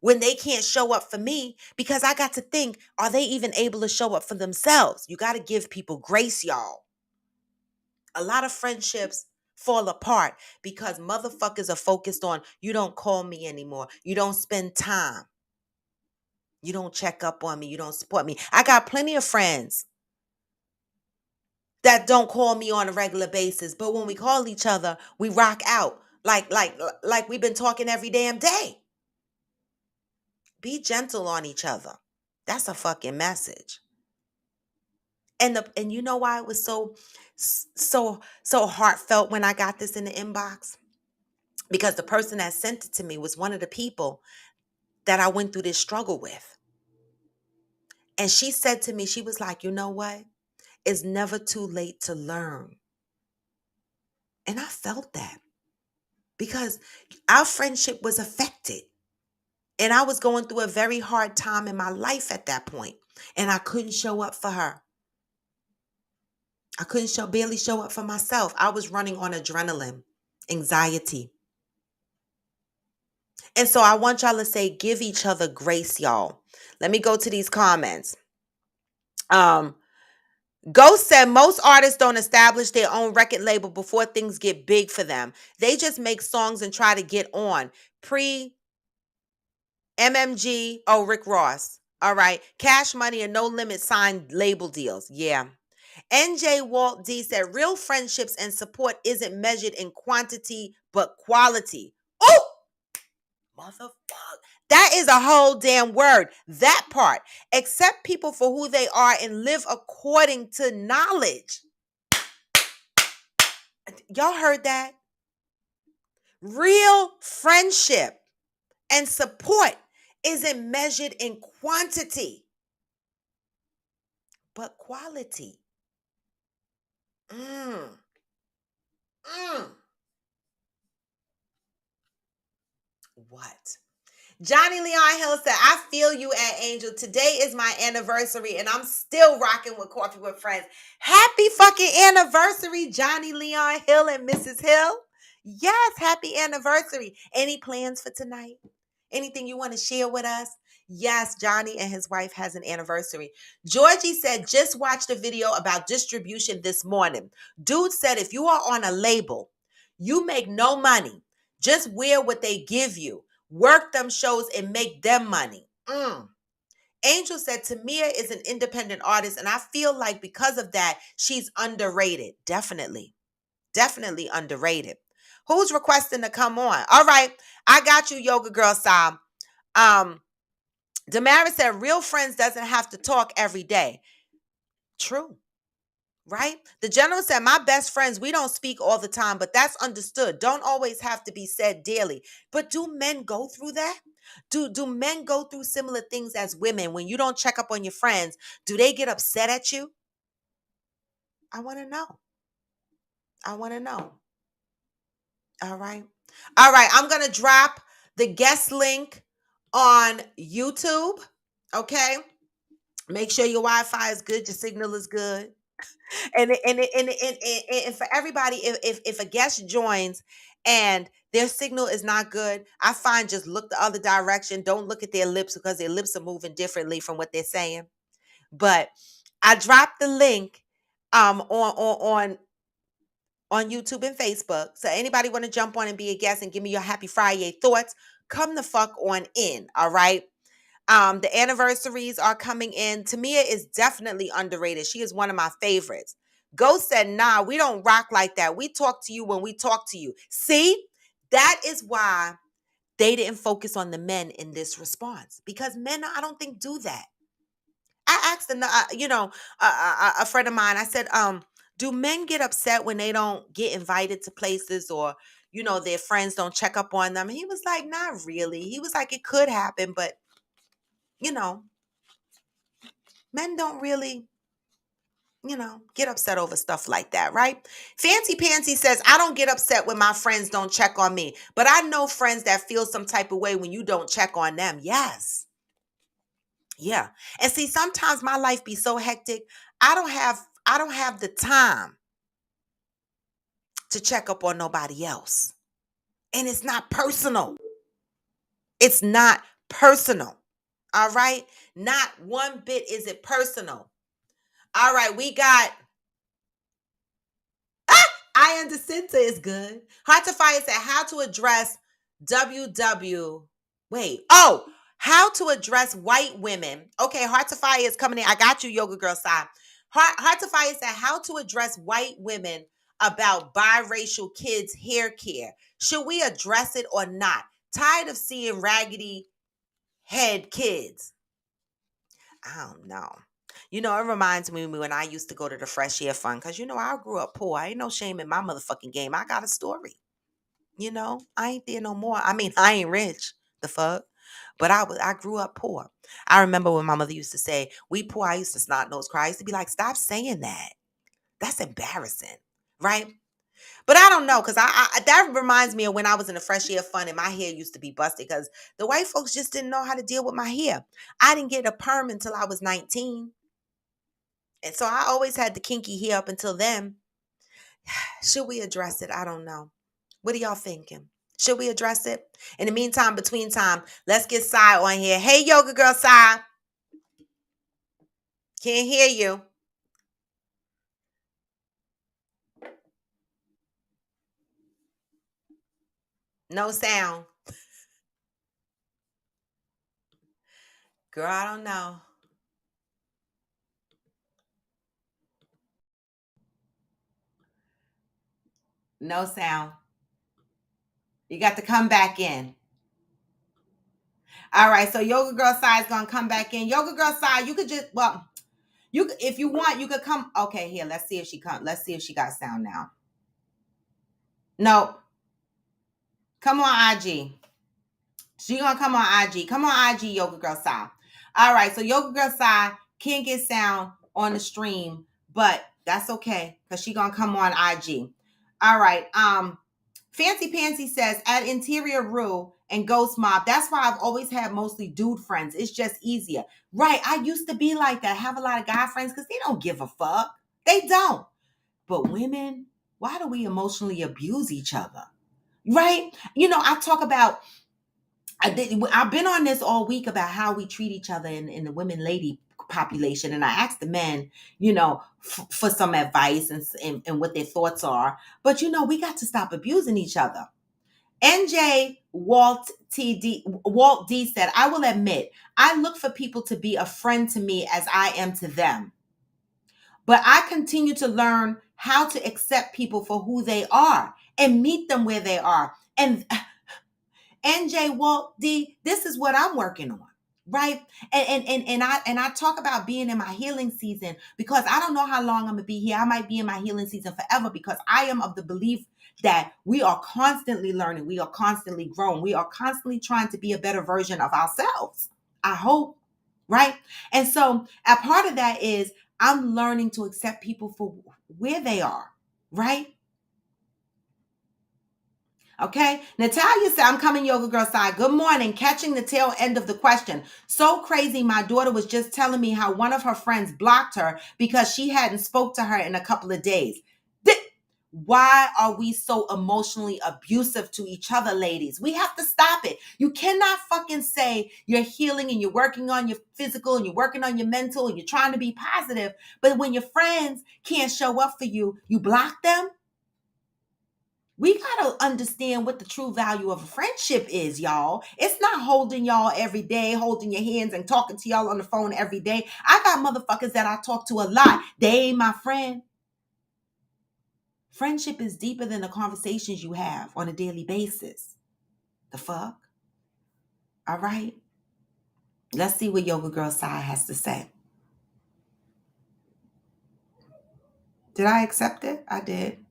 when they can't show up for me, because I got to think, are they even able to show up for themselves? You got to give people grace, y'all. A lot of friendships fall apart because motherfuckers are focused on, you don't call me anymore. You don't spend time. You don't check up on me. You don't support me. I got plenty of friends that don't call me on a regular basis, but when we call each other, we rock out like we've been talking every damn day. Be gentle on each other. That's a fucking message. And you know why it was so heartfelt when I got this in the inbox? Because the person that sent it to me was one of the people that I went through this struggle with. And she said to me, she was like, you know what? It's never too late to learn. And I felt that because our friendship was affected. And I was going through a very hard time in my life at that point. And I couldn't show up for her. I couldn't barely show up for myself. I was running on adrenaline, anxiety. And so I want y'all to say, give each other grace, y'all. Let me go to these comments. Ghost said most artists don't establish their own record label before things get big for them. They just make songs and try to get on. Pre MMG, oh, Rick Ross. All right. Cash Money and No Limit signed label deals. Yeah. NJ Walt D said real friendships and support isn't measured in quantity, but quality. Oh, motherfucker. That is a whole damn word. That part. Accept people for who they are and live according to knowledge. Y'all heard that? Real friendship and support isn't measured in quantity, but quality. Mm. Mm. What? Johnny Leon Hill said, I feel you at Angel. Today is my anniversary and I'm still rocking with Coffee with Friends. Happy fucking anniversary, Johnny Leon Hill and Mrs. Hill. Yes, happy anniversary. Any plans for tonight? Anything you want to share with us? Yes, Johnny and his wife has an anniversary. Georgie said, just watched a video about distribution this morning. Dude said, if you are on a label, you make no money. Just wear what they give you. Work them shows and make them money. Angel said, Tamia is an independent artist, and I feel like because of that, she's underrated. Definitely underrated. Who's requesting to come on? All right, I got you, Yoga Girl Sam. Damaris said, real friends doesn't have to talk every day. True. Right? The general said, my best friends, we don't speak all the time, but that's understood. Don't always have to be said daily. But do men go through that? Do men go through similar things as women? When you don't check up on your friends, do they get upset at you? I want to know. I want to know. All right. All right. I'm going to drop the guest link on YouTube. Okay. Make sure your Wi-Fi is good. Your signal is good. And for everybody, if a guest joins and their signal is not good, I find just look the other direction. Don't look at their lips because their lips are moving differently from what they're saying. But I dropped the link on YouTube and Facebook. So anybody want to jump on and be a guest and give me your happy Friday thoughts, come the fuck on in. All right. The anniversaries are coming in. Tamia is definitely underrated. She is one of my favorites. Ghost said, nah, we don't rock like that. We talk to you when we talk to you. See, that is why they didn't focus on the men in this response, because men, I don't think, do that. I asked a friend of mine, I said, do men get upset when they don't get invited to places, or, their friends don't check up on them? And he was like, not really. He was like, it could happen, but, you know, men don't really, get upset over stuff like that, right? Fancy Pansy says, I don't get upset when my friends don't check on me, but I know friends that feel some type of way when you don't check on them. Yes. Yeah. And see, sometimes my life be so hectic, I don't have the time to check up on nobody else. And it's not personal. It's not personal. All right? Not one bit is it personal. All right, we got I Am Jacinta is good. Heart to Fire said how to address WW. Wait. Oh, how to address white women. Okay, Heart to Fire is coming in. I got you, Yoga Girl side. Heart to Fire said how to address white women about biracial kids' hair care. Should we address it or not? Tired of seeing raggedy head kids. I don't know. It reminds me when I used to go to the Fresh Air Fund, because, I grew up poor. I ain't no shame in my motherfucking game. I got a story. I ain't there no more. I mean, I ain't rich. The fuck? But I grew up poor. I remember when my mother used to say, we poor, I used to snot nose cry. I used to be like, stop saying that. That's embarrassing. Right? But I don't know, because that reminds me of when I was in the Fresh Air Fund and my hair used to be busted because the white folks just didn't know how to deal with my hair. I didn't get a perm until I was 19. And so I always had the kinky hair up until then. Should we address it? I don't know. What are y'all thinking? Should we address it? In the meantime, between time, let's get Sai on here. Hey, Yoga Girl Sai. Can't hear you. No sound. Girl, I don't know. No sound. You got to come back in. All right, so Yoga Girl Sai is gonna come back in. Yoga Girl Sai, you could if you want, you could come. Okay, here, let's see if she come. Let's see if she got sound now. No, come on, IG. She gonna come on IG. Come on IG, Yoga Girl Sai. All right, so Yoga Girl Sai can't get sound on the stream, but that's okay because she gonna come on IG. All right. Fancy Pansy says at Interior Rue and Ghost Mob. That's why I've always had mostly dude friends. It's just easier. Right. I used to be like that. Have a lot of guy friends because they don't give a fuck. They don't. But women, why do we emotionally abuse each other? Right? I talk about I've been on this all week about how we treat each other in the women lady population, and I asked the men, for some advice and what their thoughts are. But we got to stop abusing each other. NJ Walt D said, I will admit, I look for people to be a friend to me as I am to them. But I continue to learn how to accept people for who they are and meet them where they are. And NJ Walt D, this is what I'm working on. Right. And I talk about being in my healing season because I don't know how long I'm gonna be here. I might be in my healing season forever because I am of the belief that we are constantly learning, we are constantly growing, we are constantly trying to be a better version of ourselves. I hope. Right. And so a part of that is I'm learning to accept people for where they are. Right. Okay, Natalia said, I'm coming yoga girl side. Good morning. Catching the tail end of the question. So crazy. My daughter was just telling me how one of her friends blocked her because she hadn't spoke to her in a couple of days. Why are we so emotionally abusive to each other, ladies? We have to stop it. You cannot fucking say you're healing and you're working on your physical and you're working on your mental and you're trying to be positive, but when your friends can't show up for you, you block them. We got to understand what the true value of a friendship is, y'all. It's not holding y'all every day, holding your hands and talking to y'all on the phone every day. I got motherfuckers that I talk to a lot. They ain't my friend. Friendship is deeper than the conversations you have on a daily basis. The fuck? All right. Let's see what Yoga Girl Sai has to say. Did I accept it? I did.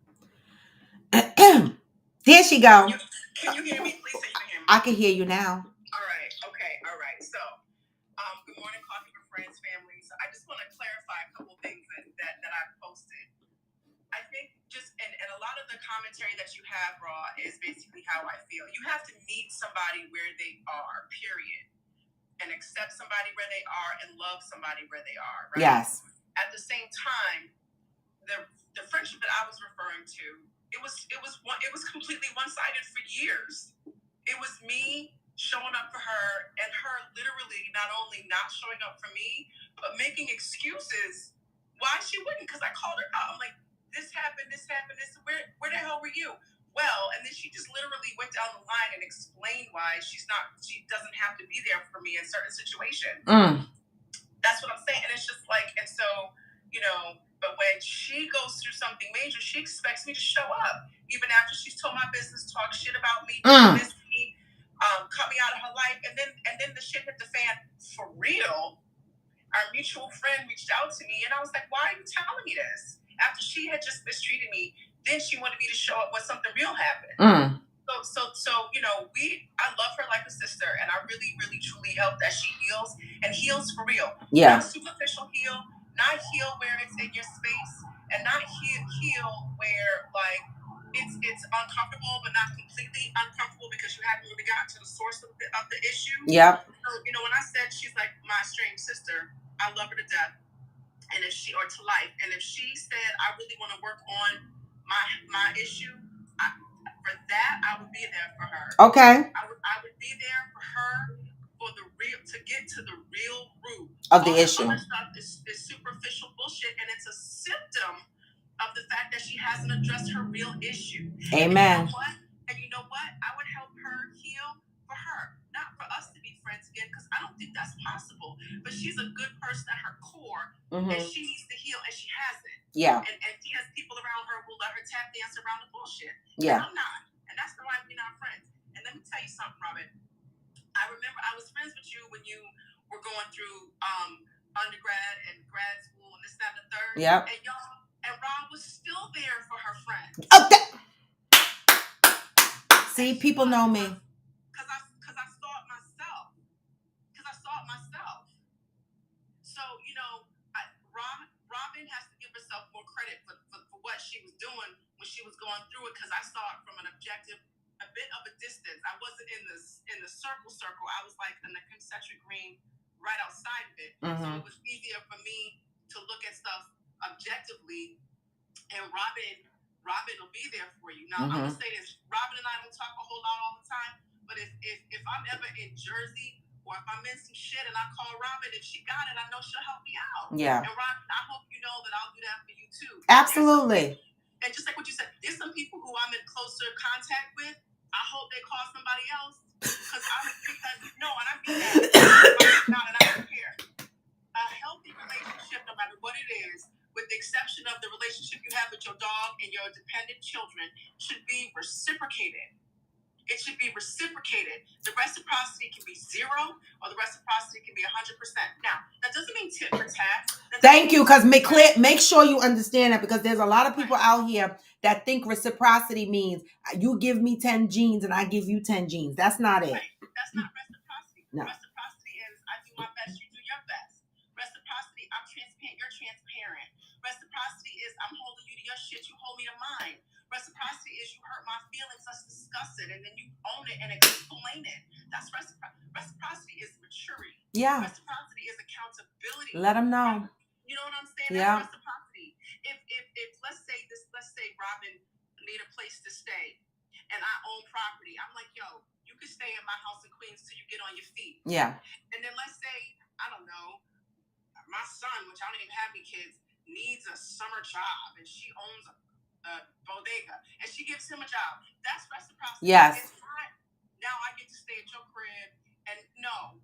There she go. Can you hear me? Please say you can hear me. I can hear you now. All right. Okay. All right. So, good morning, Coffee with Friends family. So, I just want to clarify a couple things that I've posted. I think and a lot of the commentary that you have, Raw, is basically how I feel. You have to meet somebody where they are, period, and accept somebody where they are and love somebody where they are, right? Yes. At the same time, the friendship that I was referring to, it was completely one-sided for years. It was me showing up for her and her literally not only not showing up for me, but making excuses why she wouldn't, because I called her out. I'm like, this happened, where the hell were you? Well, and then she just literally went down the line and explained why she doesn't have to be there for me in certain situations. That's what I'm saying. And it's just like, and so, but when she goes through something major, she expects me to show up. Even after she's told my business, talk shit about me, miss me, cut me out of her life. And then the shit hit the fan for real. Our mutual friend reached out to me and I was like, why are you telling me this? After she had just mistreated me, then she wanted me to show up when something real happened. So I love her like a sister, and I really, really, truly hope that she heals and heals for real. Yeah. Not superficial heal, not heal where it's in your space, and not heal where like it's uncomfortable, but not completely uncomfortable because you haven't really gotten to the source of the issue. Yeah. So when I said she's like my estranged sister, I love her to death, and if she to life, and if she said I really want to work on my issue, for that, I would be there for her. Okay. I would be there for her to get to the real root of the issue. All that stuff is superficial bullshit, and it's a symptom of the fact that she hasn't addressed her real issue. Amen. And you know what? I would help her heal for her, not for us to be friends again, because I don't think that's possible. But she's a good person at her core, and she needs to heal, and she hasn't. Yeah. And she has people around her who let her tap dance around the bullshit. Yeah. And I'm not. And that's why we're not friends. And let me tell you something, Robin. I remember I was friends with you when you were going through undergrad and grad school and this, that, and the third. Yeah. And Rob was still there for her friends. Okay. See, people know me. Because I saw it myself. So, Robin has to give herself more credit for what she was doing when she was going through it, because I saw it from an objective, a bit of a distance. I wasn't in the circle. I was like in the concentric ring right outside of it. So it was easier for me to look at stuff objectively, and Robin will be there for you. Now, I'm going to say this. Robin and I don't talk a whole lot all the time, but if I'm ever in Jersey or if I'm in some shit and I call Robin, if she got it, I know she'll help me out. Yeah. And Robin, I hope you know that I'll do that for you too. Absolutely. And just like what you said, there's some people who I'm in closer contact with. I hope they call somebody else and I mean that. And I don't care. A healthy relationship, no matter what it is, with the exception of the relationship you have with your dog and your dependent children, should be reciprocated. It should be reciprocated. The reciprocity can be 0 or the reciprocity can be 100%. Now, that doesn't mean tit for tat. Thank you, because make sure you understand that, because there's a lot of people out here that think reciprocity means you give me 10 jeans and I give you 10 jeans. That's not it. Right. That's not reciprocity. No. Reciprocity is I do my best, you do your best. Reciprocity, I'm transparent, you're transparent. Reciprocity is I'm holding you to your shit, you hold me to mine. Reciprocity is is you hurt my feelings, let's discuss it, and then you own it and explain it. That's reciprocity is maturity. Yeah. Reciprocity is accountability. Let them know. You know what I'm saying? Yeah. That's reciprocity. If let's say Robin need a place to stay and I own property, I'm like, yo, you can stay in my house in Queens till you get on your feet. Yeah. And then let's say, I don't know, my son, which I don't even have any kids, needs a summer job and she owns a bodega and she gives him a job. That's reciprocity. Yes. It's not, now I get to stay at your crib and no.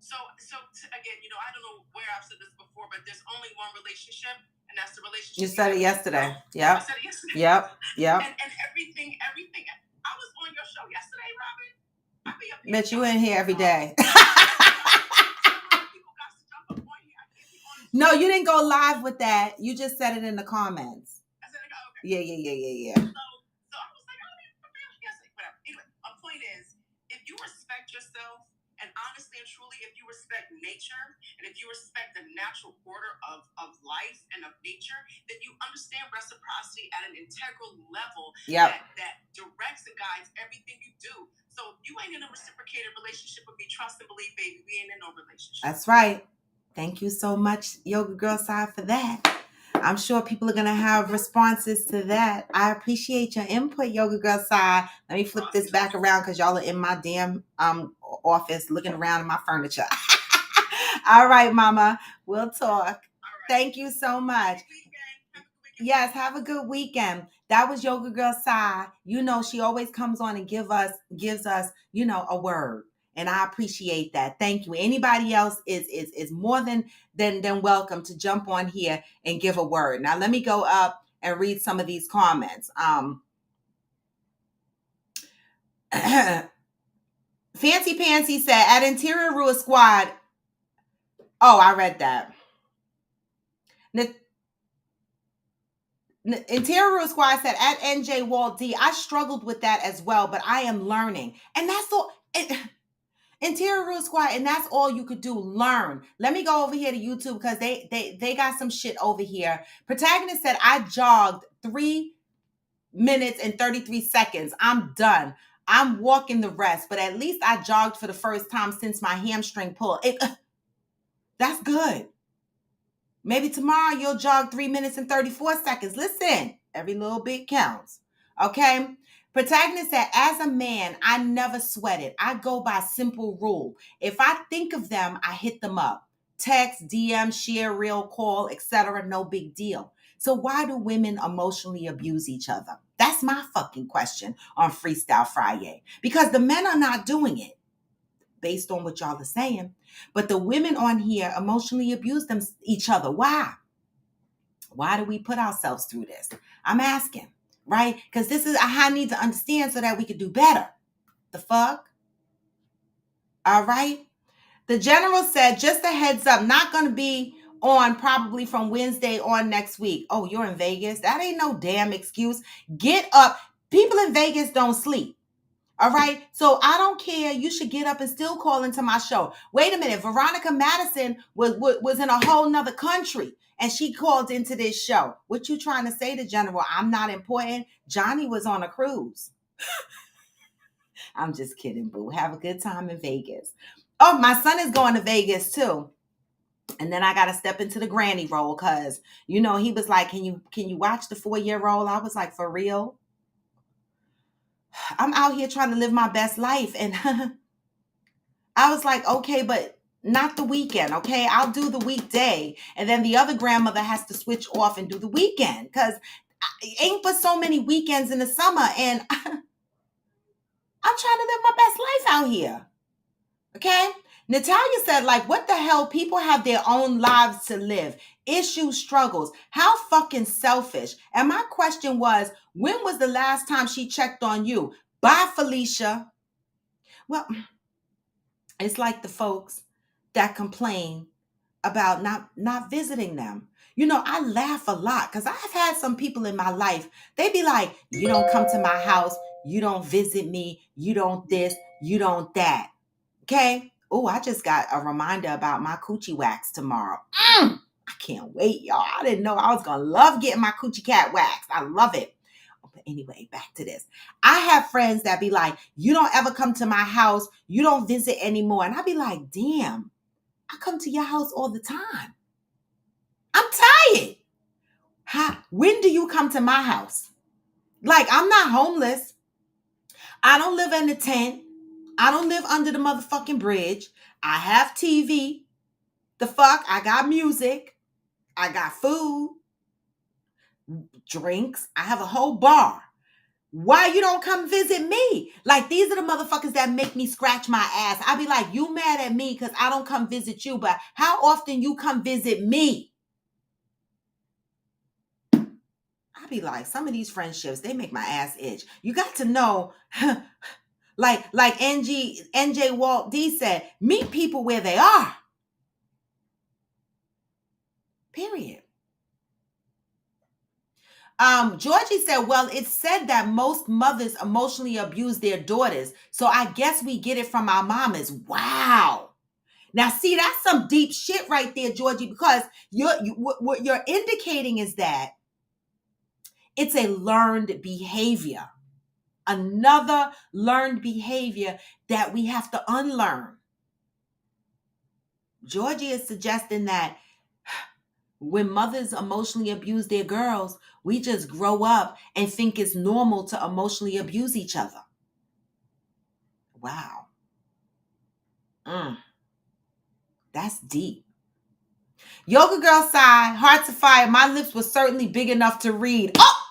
So again, you know, I don't know where I've said this before, but there's only one relationship, and that's the relationship. You said it yesterday. Yep. I said it yesterday. Yep. And everything. I was on your show yesterday, Robin. I be up here. But you in here every day. No, you didn't go live with that. You just said it in the comments. I said, okay. Yeah. So I was like, I don't even prepare. Yes, whatever. Anyway, my point is, if you respect yourself, and honestly and truly, if you respect nature, and if you respect the natural order of life and of nature, then you understand reciprocity at an integral level. Yep. That directs and guides everything you do. So if you ain't in a reciprocated relationship with me, trust and believe, baby, we ain't in no relationship. That's right. Thank you so much, Yoga Girl Side, for that. I'm sure people are going to have responses to that. I appreciate your input, Yoga Girl Side. Let me flip this back around because y'all are in my damn office looking around at my furniture. All right, Mama. We'll talk. Right. Thank you so much. Yes, have a good weekend. That was Yoga Girl Side. You know, she always comes on and gives us, you know, a word. And I appreciate that. Thank you. Anybody else is more than welcome to jump on here and give a word. Now, let me go up and read some of these comments. Fancy Pansy said, at Interior Rule Squad. Oh, I read that. Interior Rule Squad said, at NJ Walt D, I struggled with that as well, but I am learning. And that's all. Interior Rule Squad, and that's all you could do, learn. Let me go over here to YouTube because they got some shit over here. Protagonist said, I jogged 3 minutes and 33 seconds. I'm done. I'm walking the rest, but at least I jogged for the first time since my hamstring pulled. That's good. Maybe tomorrow you'll jog 3 minutes and 34 seconds. Listen, every little bit counts. Okay? Protagonist said, as a man, I never sweated. I go by simple rule. If I think of them, I hit them up. Text, DM, share, reel, call, etc. No big deal. So why do women emotionally abuse each other? That's my fucking question on Freestyle Friyaaaayyy. Because the men are not doing it based on what y'all are saying. But the women on here emotionally abuse each other. Why? Why do we put ourselves through this? I'm asking. Right? Because this is I need to understand so that we could do better. The fuck? All right? The general said, just a heads up, not going to be on probably from Wednesday on next week. Oh, you're in Vegas? That ain't no damn excuse. Get up. People in Vegas don't sleep. All right? So I don't care. You should get up and still call into my show. Wait a minute. Veronica Madison was in a whole nother country. And she called into this show. What you trying to say to General? I'm not important. Johnny was on a cruise. I'm just kidding, boo. Have a good time in Vegas. Oh, my son is going to Vegas too. And then I got to step into the granny role because, you know, he was like, can you watch the 4-year-old? I was like, for real? I'm out here trying to live my best life. And I was like, okay, but not the weekend, okay? I'll do the weekday. And then the other grandmother has to switch off and do the weekend because it ain't but so many weekends in the summer. And I'm trying to live my best life out here, okay? Natalia said, like, what the hell? People have their own lives to live. Issues, struggles. How fucking selfish. And my question was, when was the last time she checked on you? Bye, Felicia. Well, it's like the folks that complain about not visiting them. You know, I laugh a lot because I've had some people in my life, they be like, you don't come to my house, you don't visit me, you don't this, you don't that. Okay? Oh, I just got a reminder about my coochie wax tomorrow. I can't wait, y'all. I didn't know I was going to love getting my coochie cat waxed. I love it. But anyway, back to this. I have friends that be like, you don't ever come to my house. You don't visit anymore. And I be like, damn, I come to your house all the time. I'm tired. When do you come to my house? Like, I'm not homeless. I don't live in a tent. I don't live under the motherfucking bridge. I have TV. The fuck? I got music. I got food, drinks. I have a whole bar. Why you don't come visit me? Like, these are the motherfuckers that make me scratch my ass. I be like, you mad at me because I don't come visit you, but how often you come visit me? I be like, some of these friendships, they make my ass itch. You got to know, like NJ Walt D said, meet people where they are. Period. Georgie said, well, it's said that most mothers emotionally abuse their daughters. So I guess we get it from our mamas. Wow. Now, see, that's some deep shit right there, Georgie, because what you're indicating is that it's a learned behavior, another learned behavior that we have to unlearn. Georgie is suggesting that when mothers emotionally abuse their girls, we just grow up and think it's normal to emotionally abuse each other. Wow. That's deep. Yoga Girl sigh, hearts of fire. My lips were certainly big enough to read. Oh!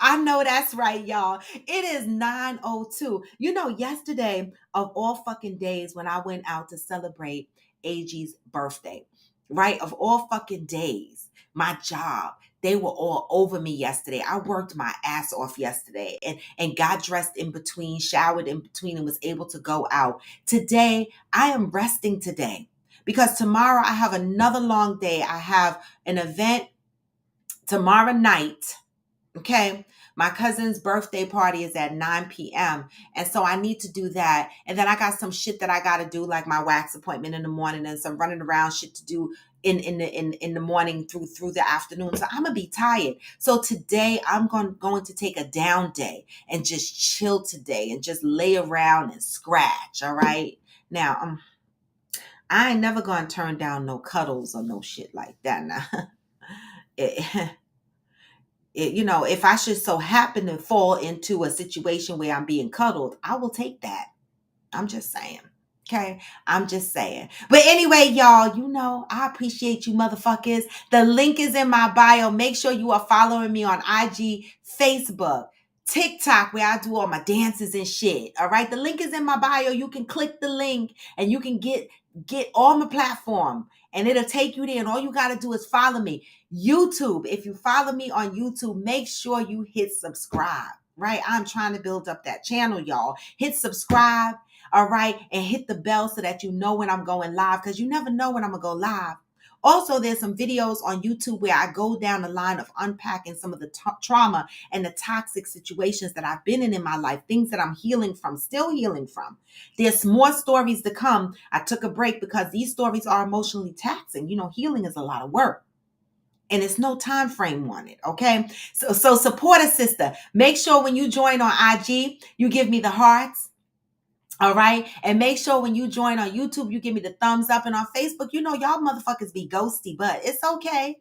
I know that's right, y'all. It is 9:02. You know, yesterday of all fucking days when I went out to celebrate AG's birthday, right? Of all fucking days, my job, they were all over me yesterday. I worked my ass off yesterday and got dressed in between, showered in between, and was able to go out. Today, I am resting today because tomorrow I have another long day. I have an event tomorrow night. Okay. My cousin's birthday party is at 9 p.m. And so I need to do that. And then I got some shit that I got to do, like my wax appointment in the morning and some running around shit to do in the morning through the afternoon. So I'm gonna be tired. So today I'm going to take a down day and just chill today and just lay around and scratch. All right. Now, I ain't never gonna turn down no cuddles or no shit like that now. If I should so happen to fall into a situation where I'm being cuddled, I will take that. I'm just saying. Okay. I'm just saying. But anyway, y'all, I appreciate you motherfuckers. The link is in my bio. Make sure you are following me on IG, Facebook, TikTok, where I do all my dances and shit. All right. The link is in my bio. You can click the link and you can get on my platform and it'll take you there. And all you got to do is follow me. YouTube. If you follow me on YouTube, make sure you hit subscribe. Right. I'm trying to build up that channel, y'all. Hit subscribe. All right. And hit the bell so that you know when I'm going live, because you never know when I'm going to go live. Also, there's some videos on YouTube where I go down the line of unpacking some of the trauma and the toxic situations that I've been in my life, things that I'm healing from, still healing from. There's more stories to come. I took a break because these stories are emotionally taxing. Healing is a lot of work. And it's no time frame on it, okay? So support a sister. Make sure when you join on IG, you give me the hearts. All right. And make sure when you join on YouTube, you give me the thumbs up. And on Facebook, y'all motherfuckers be ghosty, but it's okay.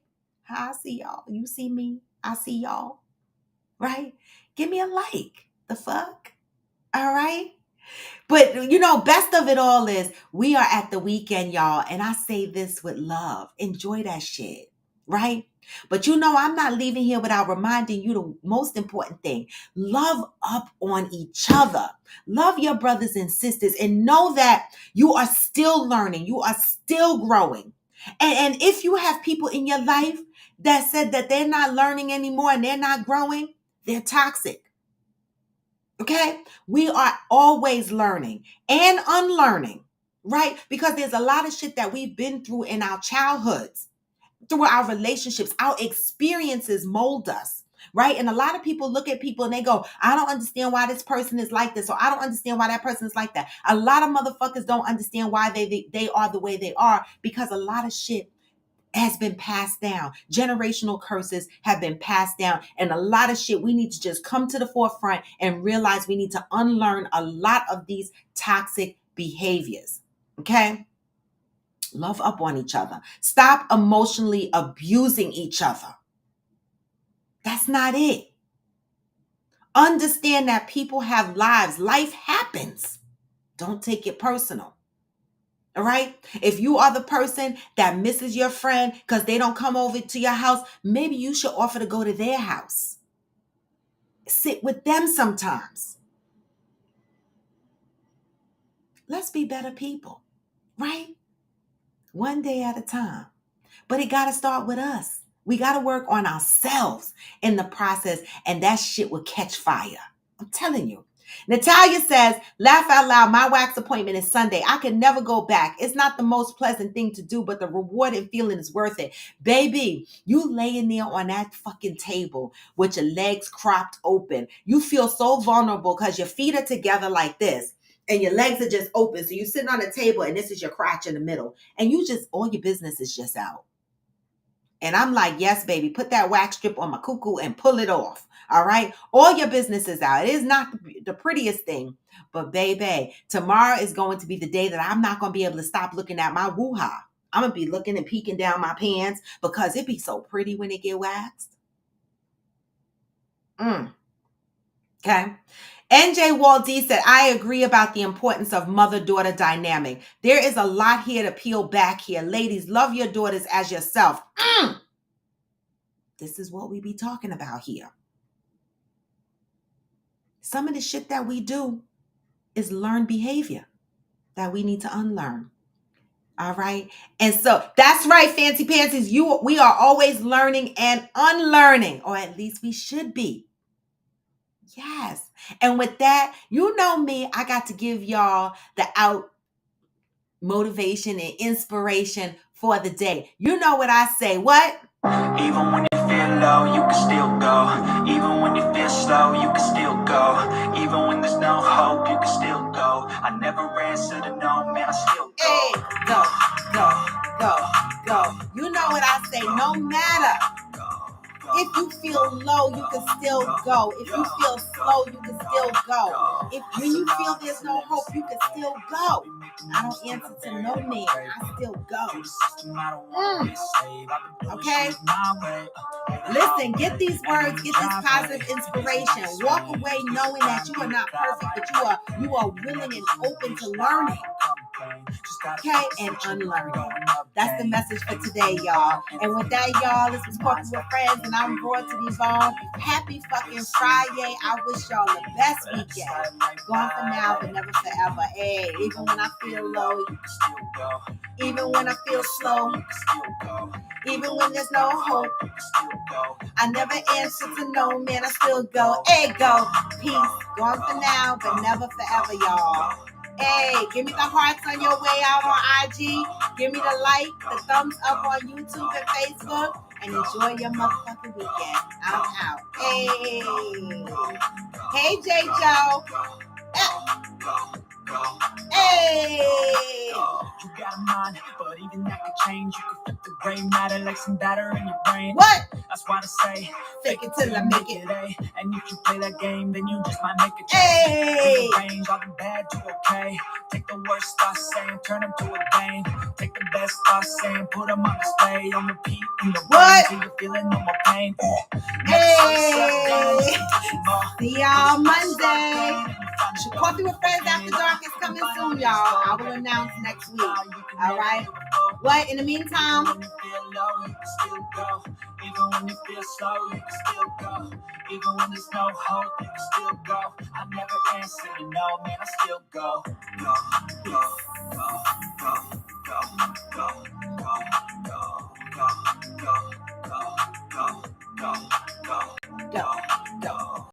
I see y'all. You see me. I see y'all. Right? Give me a like. The fuck? All right. But, best of it all is we are at the weekend, y'all. And I say this with love. Enjoy that shit. Right? But I'm not leaving here without reminding you the most important thing. Love up on each other. Love your brothers and sisters and know that you are still learning. You are still growing. And if you have people in your life that said that they're not learning anymore and they're not growing, they're toxic. Okay? We are always learning and unlearning, right? Because there's a lot of shit that we've been through in our childhoods, through our relationships. Our experiences mold us, right? And a lot of people look at people and they go, I don't understand why this person is like this, or I don't understand why that person is like that. A lot of motherfuckers don't understand why they are the way they are, because a lot of shit has been passed down. Generational curses have been passed down. And a lot of shit, we need to just come to the forefront and realize we need to unlearn a lot of these toxic behaviors. Okay? Love up on each other. Stop emotionally abusing each other. That's not it. Understand that people have lives. Life happens. Don't take it personal. All right? If you are the person that misses your friend because they don't come over to your house, maybe you should offer to go to their house. Sit with them sometimes. Let's be better people, right? One day at a time. But it got to start with us. We got to work on ourselves in the process, and that shit will catch fire. I'm telling you. Natalia says, laugh out loud. My wax appointment is Sunday. I can never go back. It's not the most pleasant thing to do, but the reward and feeling is worth it. Baby, you laying there on that fucking table with your legs cropped open. You feel so vulnerable because your feet are together like this and your legs are just open. So you're sitting on a table and this is your crotch in the middle. And you just, all your business is just out. And I'm like, yes, baby, put that wax strip on my cuckoo and pull it off. All right. All your business is out. It is not the prettiest thing, but baby, tomorrow is going to be the day that I'm not going to be able to stop looking at my woo-ha. I'm going to be looking and peeking down my pants because it be so pretty when it get waxed. Okay. NJ Waldy said, I agree about the importance of mother-daughter dynamic. There is a lot here to peel back here. Ladies, love your daughters as yourself. This is what we be talking about here. Some of the shit that we do is learned behavior that we need to unlearn. All right. And so that's right, fancy pantsies. We are always learning and unlearning, or at least we should be. Yes. And with that, you know me, I got to give y'all the out motivation and inspiration for the day. You know what I say. What? Even when you feel low, you can still go. Even when you feel slow, you can still go. Even when there's no hope, you can still go. I never answer to no, man, I still go. Hey, go, go, go, go. You know what I say. No matter if you feel low, you can still go. If you feel slow, you can still go. If when you feel there's no hope, you can still go. I don't answer to no man. I still go. Okay? Listen, get these words, get this positive inspiration. Walk away knowing that you are not perfect, but you are willing and open to learning. Okay, and unlearning. That's the message for today, y'all. And with that, y'all, this was Coffee with Friends, and I'm Raw to the Bone. Happy fucking Friday. I wish y'all the best weekend. Gone for now, but never forever. Hey, even when I feel low, you can still go. Even when I feel slow, you can still go. Even when there's no hope, you can still go. I never answer to no man, I still go. Hey, go. Peace. Gone for now, but never forever, y'all. Hey, give me the hearts on your way out on IG. Give me the like, the thumbs up on YouTube and Facebook. And enjoy your motherfucking weekend. I'm out. Hey. Hey, J. Joe. Hey. You got a mind, but even that could change. You could flip the gray matter like some batter in your brain. What? That's why I say, fake it till I make it. And if you play that game, then you just might make a change. Hey. Range, all the bad to okay. Take the worst thoughts saying, turn them to a game. Take the best thoughts saying, put them on display. On repeat in the brain till you're feeling no more pain. Hey. See y'all Monday. Coffee with Friends After Dark is coming soon, y'all. I will announce next week. All right. What? In the meantime, When you feel low, you can still go. Even when you feel slow, you can still go. Even when there's no hope, you can still go. I never answer to no, man, I still go. Go, go, go, go, go, go, go, go, go.